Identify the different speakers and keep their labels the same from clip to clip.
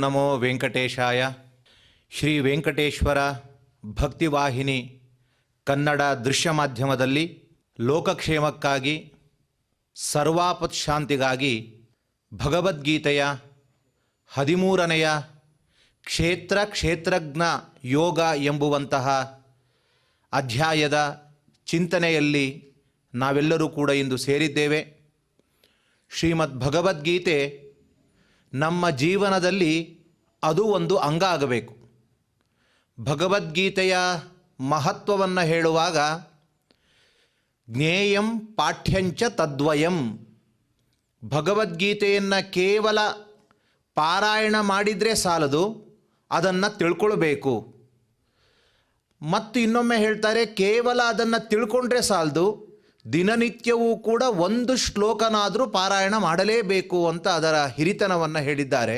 Speaker 1: ನಮೋ ವೆಂಕಟೇಶಾಯ. ಶ್ರೀ ವೆಂಕಟೇಶ್ವರ ಭಕ್ತಿವಾಹಿನಿ ಕನ್ನಡ ದೃಶ್ಯ ಮಾಧ್ಯಮದಲ್ಲಿ ಲೋಕಕ್ಷೇಮಕ್ಕಾಗಿ ಸರ್ವಾಪತ್ ಶಾಂತಿಗಾಗಿ ಭಗವದ್ಗೀತೆಯ 13ನೆಯ ಕ್ಷೇತ್ರಜ್ಞ ಯೋಗ ಎಂಬುವಂತಹ ಅಧ್ಯಾಯದ ಚಿಂತನೆಯಲ್ಲಿ ನಾವೆಲ್ಲರೂ ಕೂಡ ಇಂದು ಸೇರಿದ್ದೇವೆ. ಶ್ರೀಮದ್ ಭಗವದ್ಗೀತೆ ನಮ್ಮ ಜೀವನದಲ್ಲಿ ಅದು ಒಂದು ಅಂಗ ಆಗಬೇಕು. ಭಗವದ್ಗೀತೆಯ ಮಹತ್ವವನ್ನು ಹೇಳುವಾಗ ಜ್ಞೇಯಂ ಪಾಠ್ಯಂಚ ತದ್ವಯಂ, ಭಗವದ್ಗೀತೆಯನ್ನು ಕೇವಲ ಪಾರಾಯಣ ಮಾಡಿದರೆ ಸಾಲದು, ಅದನ್ನು ತಿಳ್ಕೊಳ್ಬೇಕು. ಮತ್ತು ಇನ್ನೊಮ್ಮೆ ಹೇಳ್ತಾರೆ, ಕೇವಲ ಅದನ್ನು ತಿಳ್ಕೊಂಡ್ರೆ ಸಾಲದು, ದಿನನಿತ್ಯವೂ ಕೂಡ ಒಂದು ಶ್ಲೋಕನಾದರೂ ಪಾರಾಯಣ ಮಾಡಲೇಬೇಕು ಅಂತ ಅದರ ಹಿರಿತನವನ್ನು ಹೇಳಿದ್ದಾರೆ.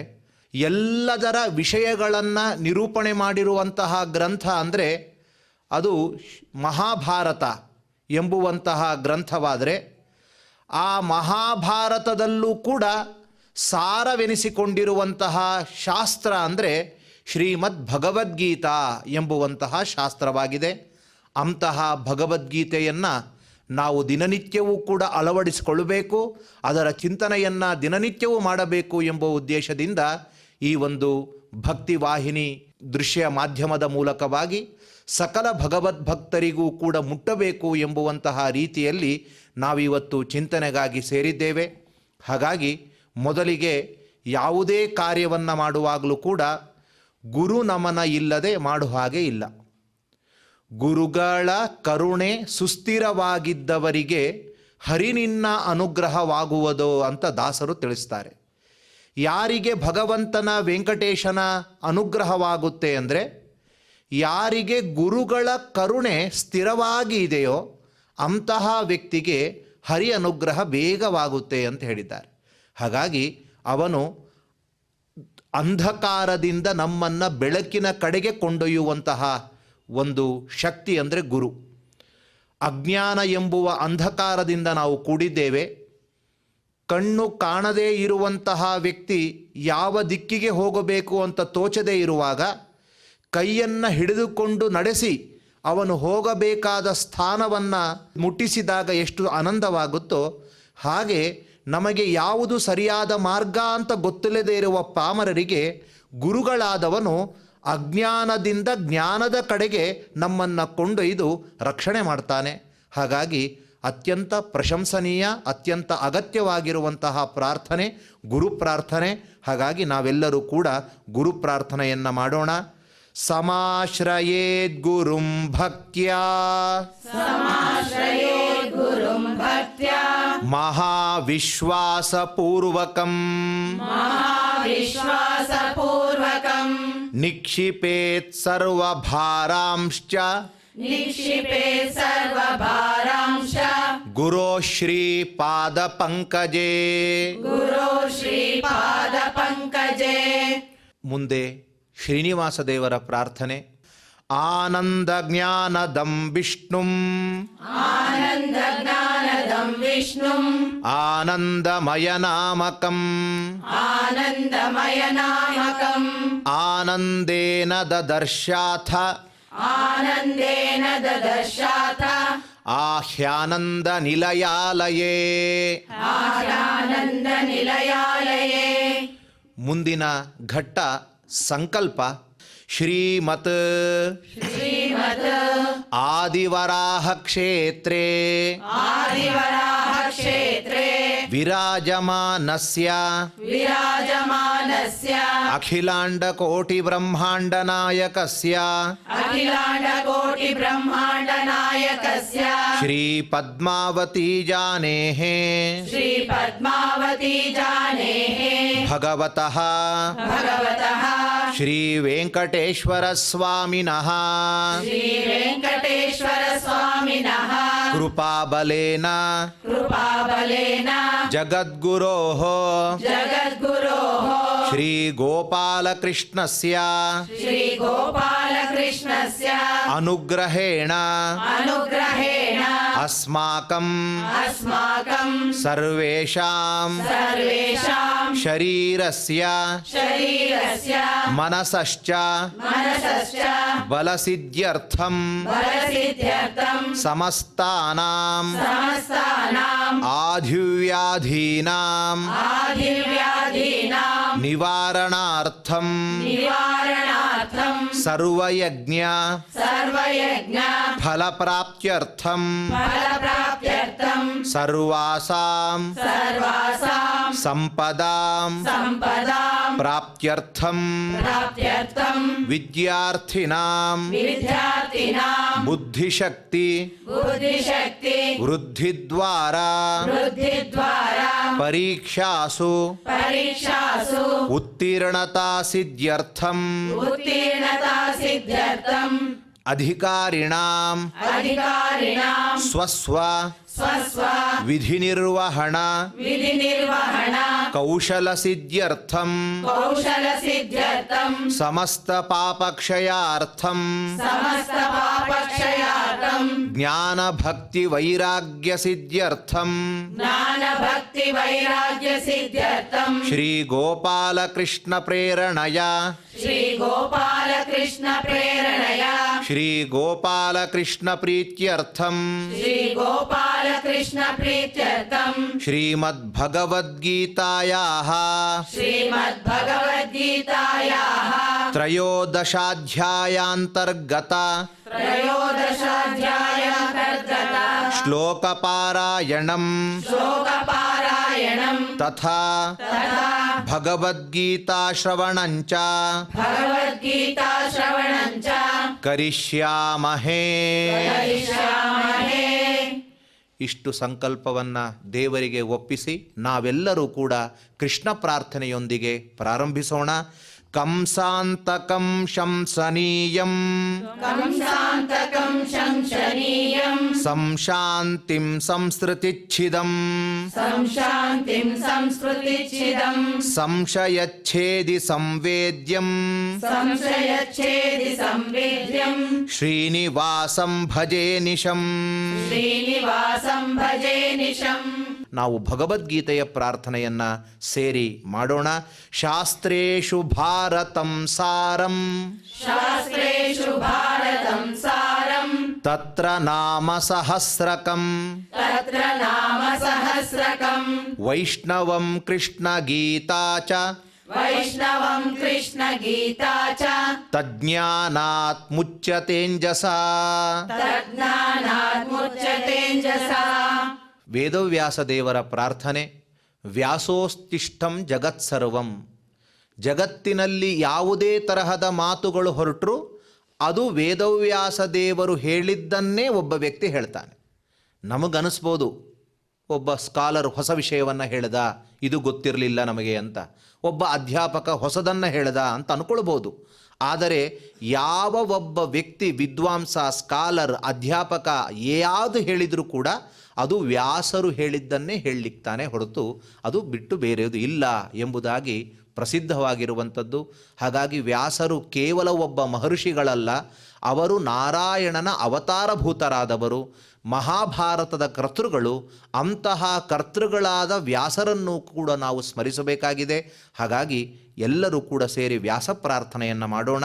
Speaker 1: ಎಲ್ಲದರ ವಿಷಯಗಳನ್ನು ನಿರೂಪಣೆ ಮಾಡಿರುವಂತಹ ಗ್ರಂಥ ಅಂದರೆ ಅದು ಮಹಾಭಾರತ ಎಂಬುವಂತಹ ಗ್ರಂಥವಾದರೆ, ಆ ಮಹಾಭಾರತದಲ್ಲೂ ಕೂಡ ಸಾರವೆನಿಸಿಕೊಂಡಿರುವಂತಹ ಶಾಸ್ತ್ರ ಅಂದರೆ ಶ್ರೀಮದ್ ಭಗವದ್ಗೀತಾ ಎಂಬುವಂತಹ ಶಾಸ್ತ್ರವಾಗಿದೆ. ಅಂತಹ ಭಗವದ್ಗೀತೆಯನ್ನು ನಾವು ದಿನನಿತ್ಯವೂ ಕೂಡ ಅಳವಡಿಸಿಕೊಳ್ಳಬೇಕು, ಅದರ ಚಿಂತನೆಯನ್ನು ದಿನನಿತ್ಯವೂ ಮಾಡಬೇಕು ಎಂಬ ಉದ್ದೇಶದಿಂದ ಈ ಒಂದು ಭಕ್ತಿವಾಹಿನಿ ದೃಶ್ಯ ಮಾಧ್ಯಮದ ಮೂಲಕವಾಗಿ ಸಕಲ ಭಗವದ್ಭಕ್ತರಿಗೂ ಕೂಡ ಮುಟ್ಟಬೇಕು ಎಂಬುವಂತಹ ರೀತಿಯಲ್ಲಿ ನಾವಿವತ್ತು ಚಿಂತನೆಗಾಗಿ ಸೇರಿದ್ದೇವೆ. ಹಾಗಾಗಿ ಮೊದಲಿಗೆ ಯಾವುದೇ ಕಾರ್ಯವನ್ನು ಮಾಡುವಾಗಲೂ ಕೂಡ ಗುರು ನಮನ ಇಲ್ಲದೆ ಮಾಡುವ ಹಾಗೆ ಇಲ್ಲ. ಗುರುಗಳ ಕರುಣೆ ಸುಸ್ಥಿರವಾಗಿದ್ದವರಿಗೆ ಹರಿನಿನ್ನ ಅನುಗ್ರಹವಾಗುವುದು ಅಂತ ದಾಸರು ತಿಳಿಸ್ತಾರೆ. ಯಾರಿಗೆ ಭಗವಂತನ ವೆಂಕಟೇಶನ ಅನುಗ್ರಹವಾಗುತ್ತೆ ಅಂದರೆ, ಯಾರಿಗೆ ಗುರುಗಳ ಕರುಣೆ ಸ್ಥಿರವಾಗಿ ಇದೆಯೋ ಅಂತಹ ವ್ಯಕ್ತಿಗೆ ಹರಿ ಅನುಗ್ರಹ ಬೇಗವಾಗುತ್ತೆ ಅಂತ ಹೇಳಿದ್ದಾರೆ. ಹಾಗಾಗಿ ಅವನು ಅಂಧಕಾರದಿಂದ ನಮ್ಮನ್ನು ಬೆಳಕಿನ ಕಡೆಗೆ ಕೊಂಡೊಯ್ಯುವಂತಹ ಒಂದು ಶಕ್ತಿ ಅಂದರೆ ಗುರು. ಅಜ್ಞಾನ ಎಂಬುವ ಅಂಧಕಾರದಿಂದ ನಾವು ಕೂಡಿದ್ದೇವೆ. ಕಣ್ಣು ಕಾಣದೇ ಇರುವಂತಹ ವ್ಯಕ್ತಿ ಯಾವ ದಿಕ್ಕಿಗೆ ಹೋಗಬೇಕು ಅಂತ ತೋಚದೇ ಇರುವಾಗ ಕೈಯನ್ನು ಹಿಡಿದುಕೊಂಡು ನಡೆಸಿ ಅವನು ಹೋಗಬೇಕಾದ ಸ್ಥಾನವನ್ನು ಮುಟ್ಟಿಸಿದಾಗ ಎಷ್ಟು ಆನಂದವಾಗುತ್ತೋ, ಹಾಗೆ ನಮಗೆ ಯಾವುದು ಸರಿಯಾದ ಮಾರ್ಗ ಅಂತ ಗೊತ್ತಿಲ್ಲದೇ ಇರುವ ಪಾಮರರಿಗೆ ಗುರುಗಳಾದವನು ಅಜ್ಞಾನದಿಂದ ಜ್ಞಾನದ ಕಡೆಗೆ ನಮ್ಮನ್ನು ಕೊಂಡೊಯ್ದು ರಕ್ಷಣೆ ಮಾಡ್ತಾನೆ. ಹಾಗಾಗಿ ಅತ್ಯಂತ ಪ್ರಶಂಸನೀಯ, ಅತ್ಯಂತ ಅಗತ್ಯವಾಗಿರುವಂತಹ ಪ್ರಾರ್ಥನೆ ಗುರು ಪ್ರಾರ್ಥನೆ. ಹಾಗಾಗಿ ನಾವೆಲ್ಲರೂ ಕೂಡ ಗುರು ಪ್ರಾರ್ಥನೆಯನ್ನು ಮಾಡೋಣ. ಸಮಾಶ್ರಯೇದ್ ಗುರುಂ ಭಕ್ತ್ಯಾ ಮಹಾವಿಶ್ವಾಸಪೂರ್ವಕಂ ನಿಕ್ಷಿಪೇತ್ ಸರ್ವಭಾರಾಂಶ್ಚ ಗುರೋ ಶ್ರೀ ಪಾದ ಪಂಕಜೇ. ಮುಂದೆ ಶ್ರೀನಿವಾಸ ದೇವರ ಪ್ರಾರ್ಥನೆ. ಆನಂದ ಜ್ಞಾನದಂ ವಿಷ್ಣುಂ ಆನಂದಮಯ ನಾಮಕಂ ಆನಂದೇನ ದದರ್ಶಾಥ ಆಹ್ಯಾನಂದ ನಿಲಯಾಲಯೇ. ಮುಂದಿನ ಘಟ್ಟ ಸಂಕಲ್ಪ. ಶ್ರೀಮತ್ ಆದಿವರಾಹ ಕ್ಷೇತ್ರೇ ವಿರಾಜಮಾನಸ್ಯ ಅಖಿಲಾಂಡ ಕೋಟಿ ಬ್ರಹ್ಮಾಂಡ ನಾಯಕಸ್ಯ ಶ್ರೀ ಪದ್ಮಾವತಿ ಜಾನೇಃ ಭಗವತಃ ಶ್ರೀ ವೆಂಕಟೇಶ್ವರ ಸ್ವಾಮಿನಃ ಕೃಪಾಬಲೇನ ಜಗದ್ಗುರೋಃ ಶ್ರೀ ಗೋಪಾಲಕೃಷ್ಣಸ್ಯ
Speaker 2: श्रीगोपालकृष्णस्य
Speaker 1: ಅನುಗ್ರಹೇಣ
Speaker 2: अनुग्रहेण
Speaker 1: ಅಸ್ಮಾಕಂ
Speaker 2: अस्माकं
Speaker 1: ಸರ್ವೇಷಾಂ
Speaker 2: सर्वेषां
Speaker 1: ಶರೀರಸ್ಯ
Speaker 2: शरीरस्य
Speaker 1: ಮನಸಶ್ಚ
Speaker 2: मनसश्च
Speaker 1: ಬಲಸಿದ್ಧ್ಯರ್ಥಂ
Speaker 2: बलसिद्ध्यर्थं
Speaker 1: ಸಮಸ್ತಾನಾಂ
Speaker 2: समस्तानाम्
Speaker 1: ಆಧಿವ್ಯಾಧೀನಾಂ
Speaker 2: आदिव्याधीनां
Speaker 1: ನಿವಾರಣಾರ್ಥಂ
Speaker 2: निवारणार्थं
Speaker 1: ಸರ್ವಯಜ್ಞ
Speaker 2: सर्वयज्ञ
Speaker 1: ಫಲಪ್ರಾಪ್ತ್ಯರ್ಥಂ
Speaker 2: फलप्राप्त्यर्थं
Speaker 1: ಸರ್ವಾಸಾಂ
Speaker 2: सर्वासां
Speaker 1: ಸಂಪದಾಂ
Speaker 2: सम्पदां
Speaker 1: ಪ್ರಾಪ್ತ್ಯರ್ಥಂ
Speaker 2: प्राप्त्यर्थं
Speaker 1: ವಿದ್ಯಾರ್ಥಿನಾಂ
Speaker 2: विद्यार्थिनां
Speaker 1: ಬುದ್ಧಿಶಕ್ತಿ
Speaker 2: बुद्धिशक्ति
Speaker 1: ವೃದ್ಧಿದ್ವಾರ
Speaker 2: वृद्धिद्वारा
Speaker 1: ಪರೀಕ್ಷಾಸು
Speaker 2: परीक्षासु
Speaker 1: ಉತ್ತೀರ್ಣತಾ ಸಿದ್ಧ್ಯರ್ಥಂ
Speaker 2: उत्तीर्णता सिद्ध्यर्थं
Speaker 1: ಅಧಿಕಾರಿಣಾಂ
Speaker 2: अधिकारिणां
Speaker 1: ಸ್ವಸ್ವ
Speaker 2: स्वस्व
Speaker 1: ವಿಧಿನಿರ್ವಹಣ
Speaker 2: विधिनिर्वहण
Speaker 1: ಕೌಶಲ ಸಿದ್ಧ್ಯರ್ಥಂ
Speaker 2: कौशलसिद्ध्यर्थं
Speaker 1: ಸಮಸ್ತ ಪಾಪಕ್ಷಯಾರ್ಥಂ
Speaker 2: समस्तपापक्षयार्थं
Speaker 1: ಜ್ಞಾನ ಭಕ್ತಿ ವೈರಾಗ್ಯ ಸಿದ್ಧ್ಯರ್ಥಂ
Speaker 2: ज्ञानभक्तिवैराग्यसिद्ध्यर्थं
Speaker 1: ಶ್ರೀ ಗೋಪಾಲಕೃಷ್ಣ ಪ್ರೇರಣಯ
Speaker 2: श्रीगोपालकृष्णप्रेरणया
Speaker 1: ಶ್ರೀ ಗೋಪಾಲಕೃಷ್ಣ ಪ್ರೀತ್ಯರ್ಥಂ
Speaker 2: श्रीगोपालकृष्णप्रीत्यर्थं
Speaker 1: ಶ್ರೀಮದ್ಭಗವದ್ಗೀತಾಯಾಃ
Speaker 2: श्रीमद्भगवद्गीतायाः
Speaker 1: ತ್ರಯೋದಶಾಧ್ಯಾಯಾಂತರ್ಗತ
Speaker 2: त्रयोदशाध्यायान्तर्गत
Speaker 1: ಶ್ಲೋಕಪಾರಾಯಣಂ
Speaker 2: श्लोकपारायणं
Speaker 1: ತಥಾ
Speaker 2: तथा
Speaker 1: ಭಗವದ್ಗೀತಾಶ್ರವಣಂಚ
Speaker 2: भगवद्गीताश्रवणं च
Speaker 1: ಕರಿಷ್ಯಾಮಹೇ.
Speaker 2: करिष्यामहे।
Speaker 1: ಇಷ್ಟು ಸಂಕಲ್ಪವನ್ನು ದೇವರಿಗೆ ಒಪ್ಪಿಸಿ ನಾವೆಲ್ಲರೂ ಕೂಡ ಕೃಷ್ಣ ಪ್ರಾರ್ಥನೆಯೊಂದಿಗೆ ಪ್ರಾರಂಭಿಸೋಣ. ಕಂಸಾಂತಕಂ ಶಂಸನೀಯಂ
Speaker 2: कंसान्तकं शंसनीयं
Speaker 1: ಸಂಶಾಂತಿಂ ಸಂಸ್ಕೃತಿಚ್ಛಿದಂ
Speaker 2: संशान्तिं संस्कृतिच्छिदं
Speaker 1: ಸಂಶಯಚ್ಛೇದಿ ಸಂವೇದ್ಯಂ
Speaker 2: संशयच्छेदि संवेद्यं
Speaker 1: ಶ್ರೀನಿವಾಸಂ ಭಜೆ ನಿಶಂ.
Speaker 2: श्रीनिवासं भजे निशम्.
Speaker 1: ನಾವು ಭಗವದ್ಗೀತೆಯ ಪ್ರಾರ್ಥನೆಯನ್ನ ಸೇರಿ ಮಾಡೋಣ. ಶಾಸ್ತ್ರೇಷು ಭಾರತಂ ಸಾರಂ
Speaker 2: शास्त्रेषु भारतं सारं
Speaker 1: ತತ್ರ ನಾಮ ಸಹಸ್ರಕಂ
Speaker 2: तत्र नाम सहस्रकं
Speaker 1: ವೈಷ್ಣವಂ ಕೃಷ್ಣ ಗೀತಾ ಚ
Speaker 2: वैष्णवं कृष्णगीता च
Speaker 1: ತಜ್ಞಾನಾತ್ ಮುಚ್ಯತೇಂಜಸಾ.
Speaker 2: तज्ज्ञानात्मुच्यतेऽञ्जसा.
Speaker 1: ವೇದವ್ಯಾಸ ದೇವರ ಪ್ರಾರ್ಥನೆ. ವ್ಯಾಸೋಸ್ತಿಷ್ಠಂ ಜಗತ್ಸರ್ವಂ. ಜಗತ್ತಿನಲ್ಲಿ ಯಾವುದೇ ತರಹದ ಮಾತುಗಳು ಹೊರಟರೂ ಅದು ವೇದವ್ಯಾಸ ದೇವರು ಹೇಳಿದ್ದನ್ನೇ ಒಬ್ಬ ವ್ಯಕ್ತಿ ಹೇಳ್ತಾನೆ. ನಮಗನಿಸ್ಬೋದು ಒಬ್ಬ ಸ್ಕಾಲರ್ ಹೊಸ ವಿಷಯವನ್ನು ಹೇಳ್ದ, ಇದು ಗೊತ್ತಿರಲಿಲ್ಲ ನಮಗೆ ಅಂತ. ಒಬ್ಬ ಅಧ್ಯಾಪಕ ಹೊಸದನ್ನು ಹೇಳ್ದ ಅಂತ ಅಂದ್ಕೊಳ್ಬೋದು. ಆದರೆ ಯಾವ ಒಬ್ಬ ವ್ಯಕ್ತಿ ವಿದ್ವಾಂಸ, ಸ್ಕಾಲರ್, ಅಧ್ಯಾಪಕ ಯಾವುದು ಹೇಳಿದರೂ ಕೂಡ ಅದು ವ್ಯಾಸರು ಹೇಳಿದ್ದನ್ನೇ ಹೇಳಲಿಕ್ತಾನೆ ಹೊರತು ಅದು ಬಿಟ್ಟು ಬೇರೆಯದು ಇಲ್ಲ ಎಂಬುದಾಗಿ ಪ್ರಸಿದ್ಧವಾಗಿರುವಂಥದ್ದು. ಹಾಗಾಗಿ ವ್ಯಾಸರು ಕೇವಲ ಒಬ್ಬ ಮಹರ್ಷಿಗಳಲ್ಲ, ಅವರು ನಾರಾಯಣನ ಅವತಾರಭೂತರಾದವರು, ಮಹಾಭಾರತದ ಕರ್ತೃಗಳು. ಅಂತಹ ಕರ್ತೃಗಳಾದ ವ್ಯಾಸರನ್ನು ಕೂಡ ನಾವು ಸ್ಮರಿಸಬೇಕಾಗಿದೆ. ಹಾಗಾಗಿ ಎಲ್ಲರೂ ಕೂಡ ಸೇರಿ ವ್ಯಾಸ ಪ್ರಾರ್ಥನೆಯನ್ನು ಮಾಡೋಣ.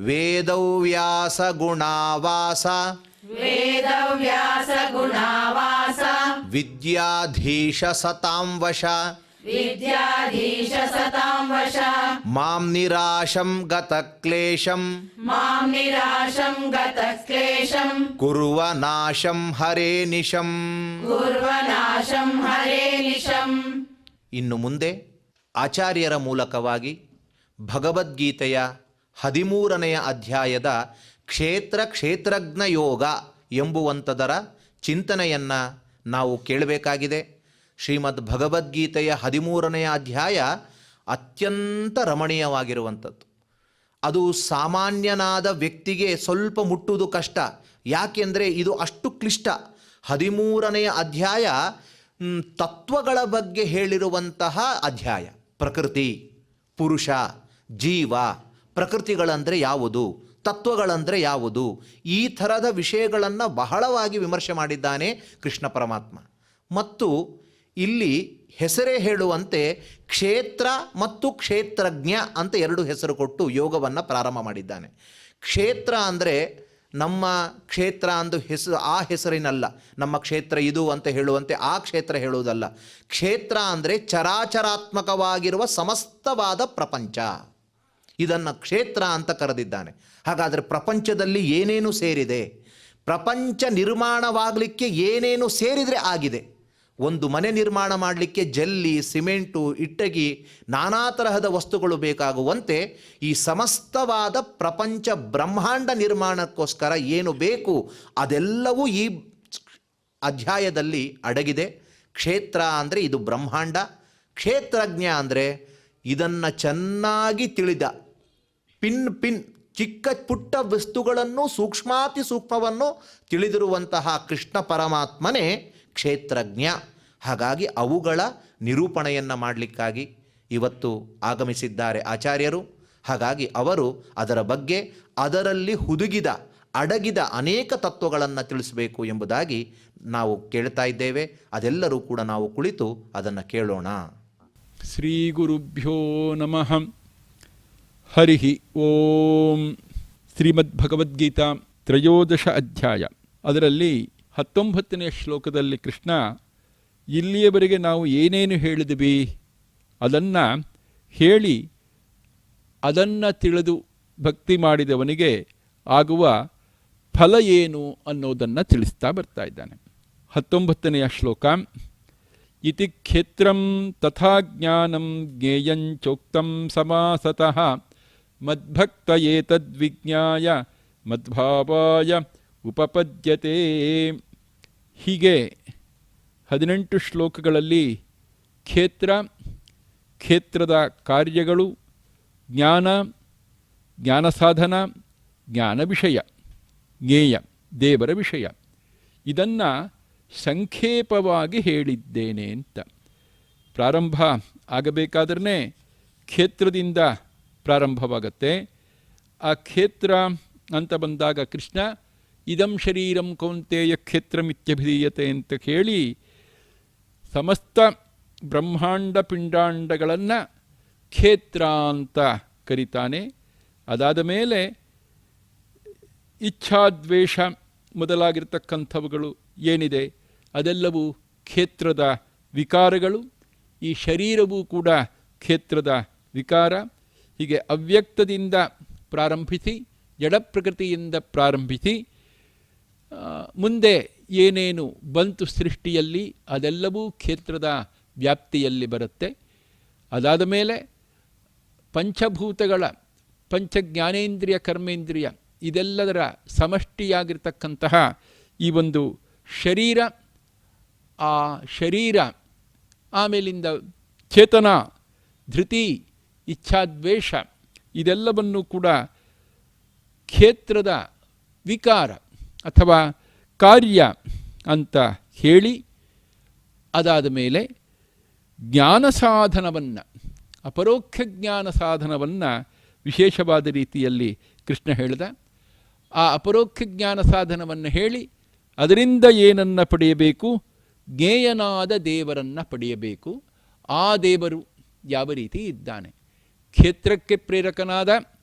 Speaker 1: ವೇದವ್ಯಾಸ ಗುಣಾವಾಸ
Speaker 2: वेदव्यास गुणावास
Speaker 1: ವಿದ್ಯಾಧೀಶ ಸತಾಂ ವಶ
Speaker 2: विद्याधीश सतां वश
Speaker 1: ಮಾಂ ನಿರಾಶಂ ಗತಕ್ಲೇಶಂ
Speaker 2: मां निराशं गतक्लेशं
Speaker 1: ಕುರ್ವ ನಾಶಂ ಹರೇ ನಿಶಂ.
Speaker 2: कुर्वनाशं हरे निशम्.
Speaker 1: ಇನ್ನು ಮುಂದೆ ಆಚಾರ್ಯರ ಮೂಲಕವಾಗಿ ಭಗವದ್ಗೀತೆಯ 13ನೆಯ ಅಧ್ಯಾಯದ ಕ್ಷೇತ್ರಜ್ಞ ಯೋಗ ಎಂಬುವಂಥದರ ಚಿಂತನೆಯನ್ನು ನಾವು ಕೇಳಬೇಕಾಗಿದೆ. ಶ್ರೀಮದ್ ಭಗವದ್ಗೀತೆಯ 13ನೆಯ ಅಧ್ಯಾಯ ಅತ್ಯಂತ ರಮಣೀಯವಾಗಿರುವಂಥದ್ದು. ಅದು ಸಾಮಾನ್ಯನಾದ ವ್ಯಕ್ತಿಗೆ ಸ್ವಲ್ಪ ಮುಟ್ಟುವುದು ಕಷ್ಟ. ಯಾಕೆಂದರೆ ಇದು ಅಷ್ಟು ಕ್ಲಿಷ್ಟ. 13ನೆಯ ಅಧ್ಯಾಯ ತತ್ವಗಳ ಬಗ್ಗೆ ಹೇಳಿರುವಂತಹ ಅಧ್ಯಾಯ. ಪ್ರಕೃತಿ, ಪುರುಷ, ಜೀವ, ಪ್ರಕೃತಿಗಳಂದರೆ ಯಾವುದು, ತತ್ವಗಳಂದರೆ ಯಾವುದು, ಈ ಥರದ ವಿಷಯಗಳನ್ನು ಬಹಳವಾಗಿ ವಿಮರ್ಶೆ ಮಾಡಿದ್ದಾನೆ ಕೃಷ್ಣ ಪರಮಾತ್ಮ. ಮತ್ತು ಇಲ್ಲಿ ಹೆಸರೇ ಹೇಳುವಂತೆ ಕ್ಷೇತ್ರ ಮತ್ತು ಕ್ಷೇತ್ರಜ್ಞ ಅಂತ ಎರಡು ಹೆಸರು ಕೊಟ್ಟು ಯೋಗವನ್ನು ಪ್ರಾರಂಭ ಮಾಡಿದ್ದಾನೆ. ಕ್ಷೇತ್ರ ಅಂದರೆ ನಮ್ಮ ಕ್ಷೇತ್ರ ಅಂದು ಆ ಹೆಸರಿನಲ್ಲ, ನಮ್ಮ ಕ್ಷೇತ್ರ ಇದು ಅಂತ ಹೇಳುವಂತೆ ಆ ಕ್ಷೇತ್ರ ಹೇಳುವುದಲ್ಲ. ಕ್ಷೇತ್ರ ಅಂದರೆ ಚರಾಚರಾತ್ಮಕವಾಗಿರುವ ಸಮಸ್ತವಾದ ಪ್ರಪಂಚ, ಇದನ್ನು ಕ್ಷೇತ್ರ ಅಂತ ಕರೆದಿದ್ದಾನೆ. ಹಾಗಾದರೆ ಪ್ರಪಂಚದಲ್ಲಿ ಏನೇನು ಸೇರಿದೆ, ಪ್ರಪಂಚ ನಿರ್ಮಾಣವಾಗಲಿಕ್ಕೆ ಏನೇನು ಸೇರಿದರೆ ಆಗಿದೆ. ಒಂದು ಮನೆ ನಿರ್ಮಾಣ ಮಾಡಲಿಕ್ಕೆ ಜಲ್ಲಿ, ಸಿಮೆಂಟು, ಇಟ್ಟಗಿ, ನಾನಾ ತರಹದ ವಸ್ತುಗಳು ಬೇಕಾಗುವಂತೆ ಈ ಸಮಸ್ತವಾದ ಪ್ರಪಂಚ ಬ್ರಹ್ಮಾಂಡ ನಿರ್ಮಾಣಕ್ಕೋಸ್ಕರ ಏನು ಬೇಕು ಅದೆಲ್ಲವೂ ಈ ಅಧ್ಯಾಯದಲ್ಲಿ ಅಡಗಿದೆ. ಕ್ಷೇತ್ರ ಅಂದರೆ ಇದು ಬ್ರಹ್ಮಾಂಡ, ಕ್ಷೇತ್ರಜ್ಞ ಅಂದರೆ ಇದನ್ನು ಚೆನ್ನಾಗಿ ತಿಳಿದ, ಪಿನ್ ಚಿಕ್ಕ ಪುಟ್ಟ ವಸ್ತುಗಳನ್ನು ಸೂಕ್ಷ್ಮಾತಿ ಸೂಕ್ಷ್ಮವನ್ನು ತಿಳಿದಿರುವಂತಹ ಕೃಷ್ಣ ಪರಮಾತ್ಮನೇ ಕ್ಷೇತ್ರಜ್ಞ. ಹಾಗಾಗಿ ಅವುಗಳ ನಿರೂಪಣೆಯನ್ನು ಮಾಡಲಿಕ್ಕಾಗಿ ಇವತ್ತು ಆಗಮಿಸಿದ್ದಾರೆ ಆಚಾರ್ಯರು. ಹಾಗಾಗಿ ಅವರು ಅದರ ಬಗ್ಗೆ, ಅದರಲ್ಲಿ ಹುದುಗಿದ ಅಡಗಿದ ಅನೇಕ ತತ್ವಗಳನ್ನು ತಿಳಿಸಬೇಕು ಎಂಬುದಾಗಿ ನಾವು ಕೇಳ್ತಾ ಇದ್ದೇವೆ. ಅದೆಲ್ಲರೂ ಕೂಡ ನಾವು ಕುಳಿತು ಅದನ್ನು ಕೇಳೋಣ.
Speaker 3: ಶ್ರೀ ಗುರುಭ್ಯೋ ನಮಃ. ಹರಿ ಓಂ. ಶ್ರೀಮದ್ಭಗವದ್ಗೀತಾ ತ್ರಯೋದಶ ಅಧ್ಯಾಯ, ಅದರಲ್ಲಿ 19ನೇ ಶ್ಲೋಕದಲ್ಲಿ ಕೃಷ್ಣ ಇಲ್ಲಿಯವರೆಗೆ ನಾವು ಏನೇನು ಹೇಳಿದ್ವಿ ಅದನ್ನು ಹೇಳಿ ಅದನ್ನು ತಿಳಿದು ಭಕ್ತಿ ಮಾಡಿದವನಿಗೆ ಆಗುವ ಫಲ ಏನು ಅನ್ನೋದನ್ನು ತಿಳಿಸ್ತಾ ಬರ್ತಾ ಇದ್ದಾನೆ. 19ನೆಯ ಶ್ಲೋಕ. ಇತಿ ಕ್ಷೇತ್ರಂ ತಥಾ ಜ್ಞಾನಂ ಜ್ಞೇಯಂಚೋಕ್ತಂ ಸಮಾಸತಃ ಮದ್ಭಕ್ತ ಏತದ್ವಿಜ್ಞಾಯ ಮದ್ಭಾವಾಯ ಉಪಪದ್ಯತೆ. ಹೀಗೆ 18 ಶ್ಲೋಕಗಳಲ್ಲಿ ಕ್ಷೇತ್ರ, ಕ್ಷೇತ್ರದ ಕಾರ್ಯಗಳು, ಜ್ಞಾನ, ಜ್ಞಾನ ಸಾಧನ, ಜ್ಞಾನ ವಿಷಯ, ಜ್ಞೇಯ ದೇವರ ವಿಷಯ, ಇದನ್ನು ಸಂಕ್ಷೇಪವಾಗಿ ಹೇಳಿದ್ದೇನೆ ಅಂತ. ಪ್ರಾರಂಭ ಆಗಬೇಕಾದ್ರೆ ಕ್ಷೇತ್ರದಿಂದ ಪ್ರಾರಂಭವಾಗತ್ತೆ. ಆ ಕ್ಷೇತ್ರ ಅಂತ ಬಂದಾಗ ಕೃಷ್ಣ ಇದಂ ಶರೀರಂ ಕೌಂತೆಯ ಕ್ಷೇತ್ರಮಿತ್ಯಭಿಧೀಯತೆ ಅಂತ ಹೇಳಿ ಸಮಸ್ತ ಬ್ರಹ್ಮಾಂಡ ಪಿಂಡಾಂಡಗಳನ್ನು ಕ್ಷೇತ್ರ ಅಂತ ಕರೀತಾನೆ. ಅದಾದ ಮೇಲೆ ಇಚ್ಛಾದ್ವೇಷ ಮೊದಲಾಗಿರ್ತಕ್ಕಂಥವುಗಳು ಏನಿದೆ ಅದೆಲ್ಲವೂ ಕ್ಷೇತ್ರದ ವಿಕಾರಗಳು. ಈ ಶರೀರವೂ ಕೂಡ ಕ್ಷೇತ್ರದ ವಿಕಾರ. ಹೀಗೆ ಅವ್ಯಕ್ತದಿಂದ ಪ್ರಾರಂಭಿಸಿ, ಜಡ ಪ್ರಕೃತಿಯಿಂದ ಪ್ರಾರಂಭಿಸಿ ಮುಂದೆ ಏನೇನು ಬಂತು ಸೃಷ್ಟಿಯಲ್ಲಿ ಅದೆಲ್ಲವೂ ಕ್ಷೇತ್ರದ ವ್ಯಾಪ್ತಿಯಲ್ಲಿ ಬರುತ್ತೆ. ಅದಾದ ಮೇಲೆ ಪಂಚಭೂತಗಳ, ಪಂಚಜ್ಞಾನೇಂದ್ರಿಯ, ಕರ್ಮೇಂದ್ರಿಯ ಇದೆಲ್ಲದರ ಸಮಷ್ಟಿಯಾಗಿರ್ತಕ್ಕಂತಹ ಈ ಒಂದು ಶರೀರ, ಆ ಶರೀರ ಆಮೇಲಿಂದ ಚೇತನ, ಧೃತಿ, ಇಚ್ಛಾದ್ವೇಷ ಇದೆಲ್ಲವನ್ನು ಕೂಡ ಕ್ಷೇತ್ರದ ವಿಕಾರ ಅಥವಾ ಕಾರ್ಯ ಅಂತ ಹೇಳಿ, ಅದಾದ ಮೇಲೆ ಜ್ಞಾನ ಸಾಧನವನ್ನು, ಅಪರೋಕ್ಷ ಜ್ಞಾನ ಸಾಧನವನ್ನು ವಿಶೇಷವಾದ ರೀತಿಯಲ್ಲಿ ಕೃಷ್ಣ ಹೇಳಿದ. ಆ ಅಪರೋಕ್ಷ ಜ್ಞಾನ ಸಾಧನವನ್ನು ಹೇಳಿ ಅದರಿಂದ ಏನನ್ನು ಪಡೆಯಬೇಕು, ಜ್ಞೇಯನಾದ ದೇವರನ್ನು ಪಡೆಯಬೇಕು. ಆ ದೇವರು ಯಾವ ರೀತಿ ಇದ್ದಾನೆ, ಕ್ಷೇತ್ರಕ್ಕೆ ಪ್ರೇರಕನಾದ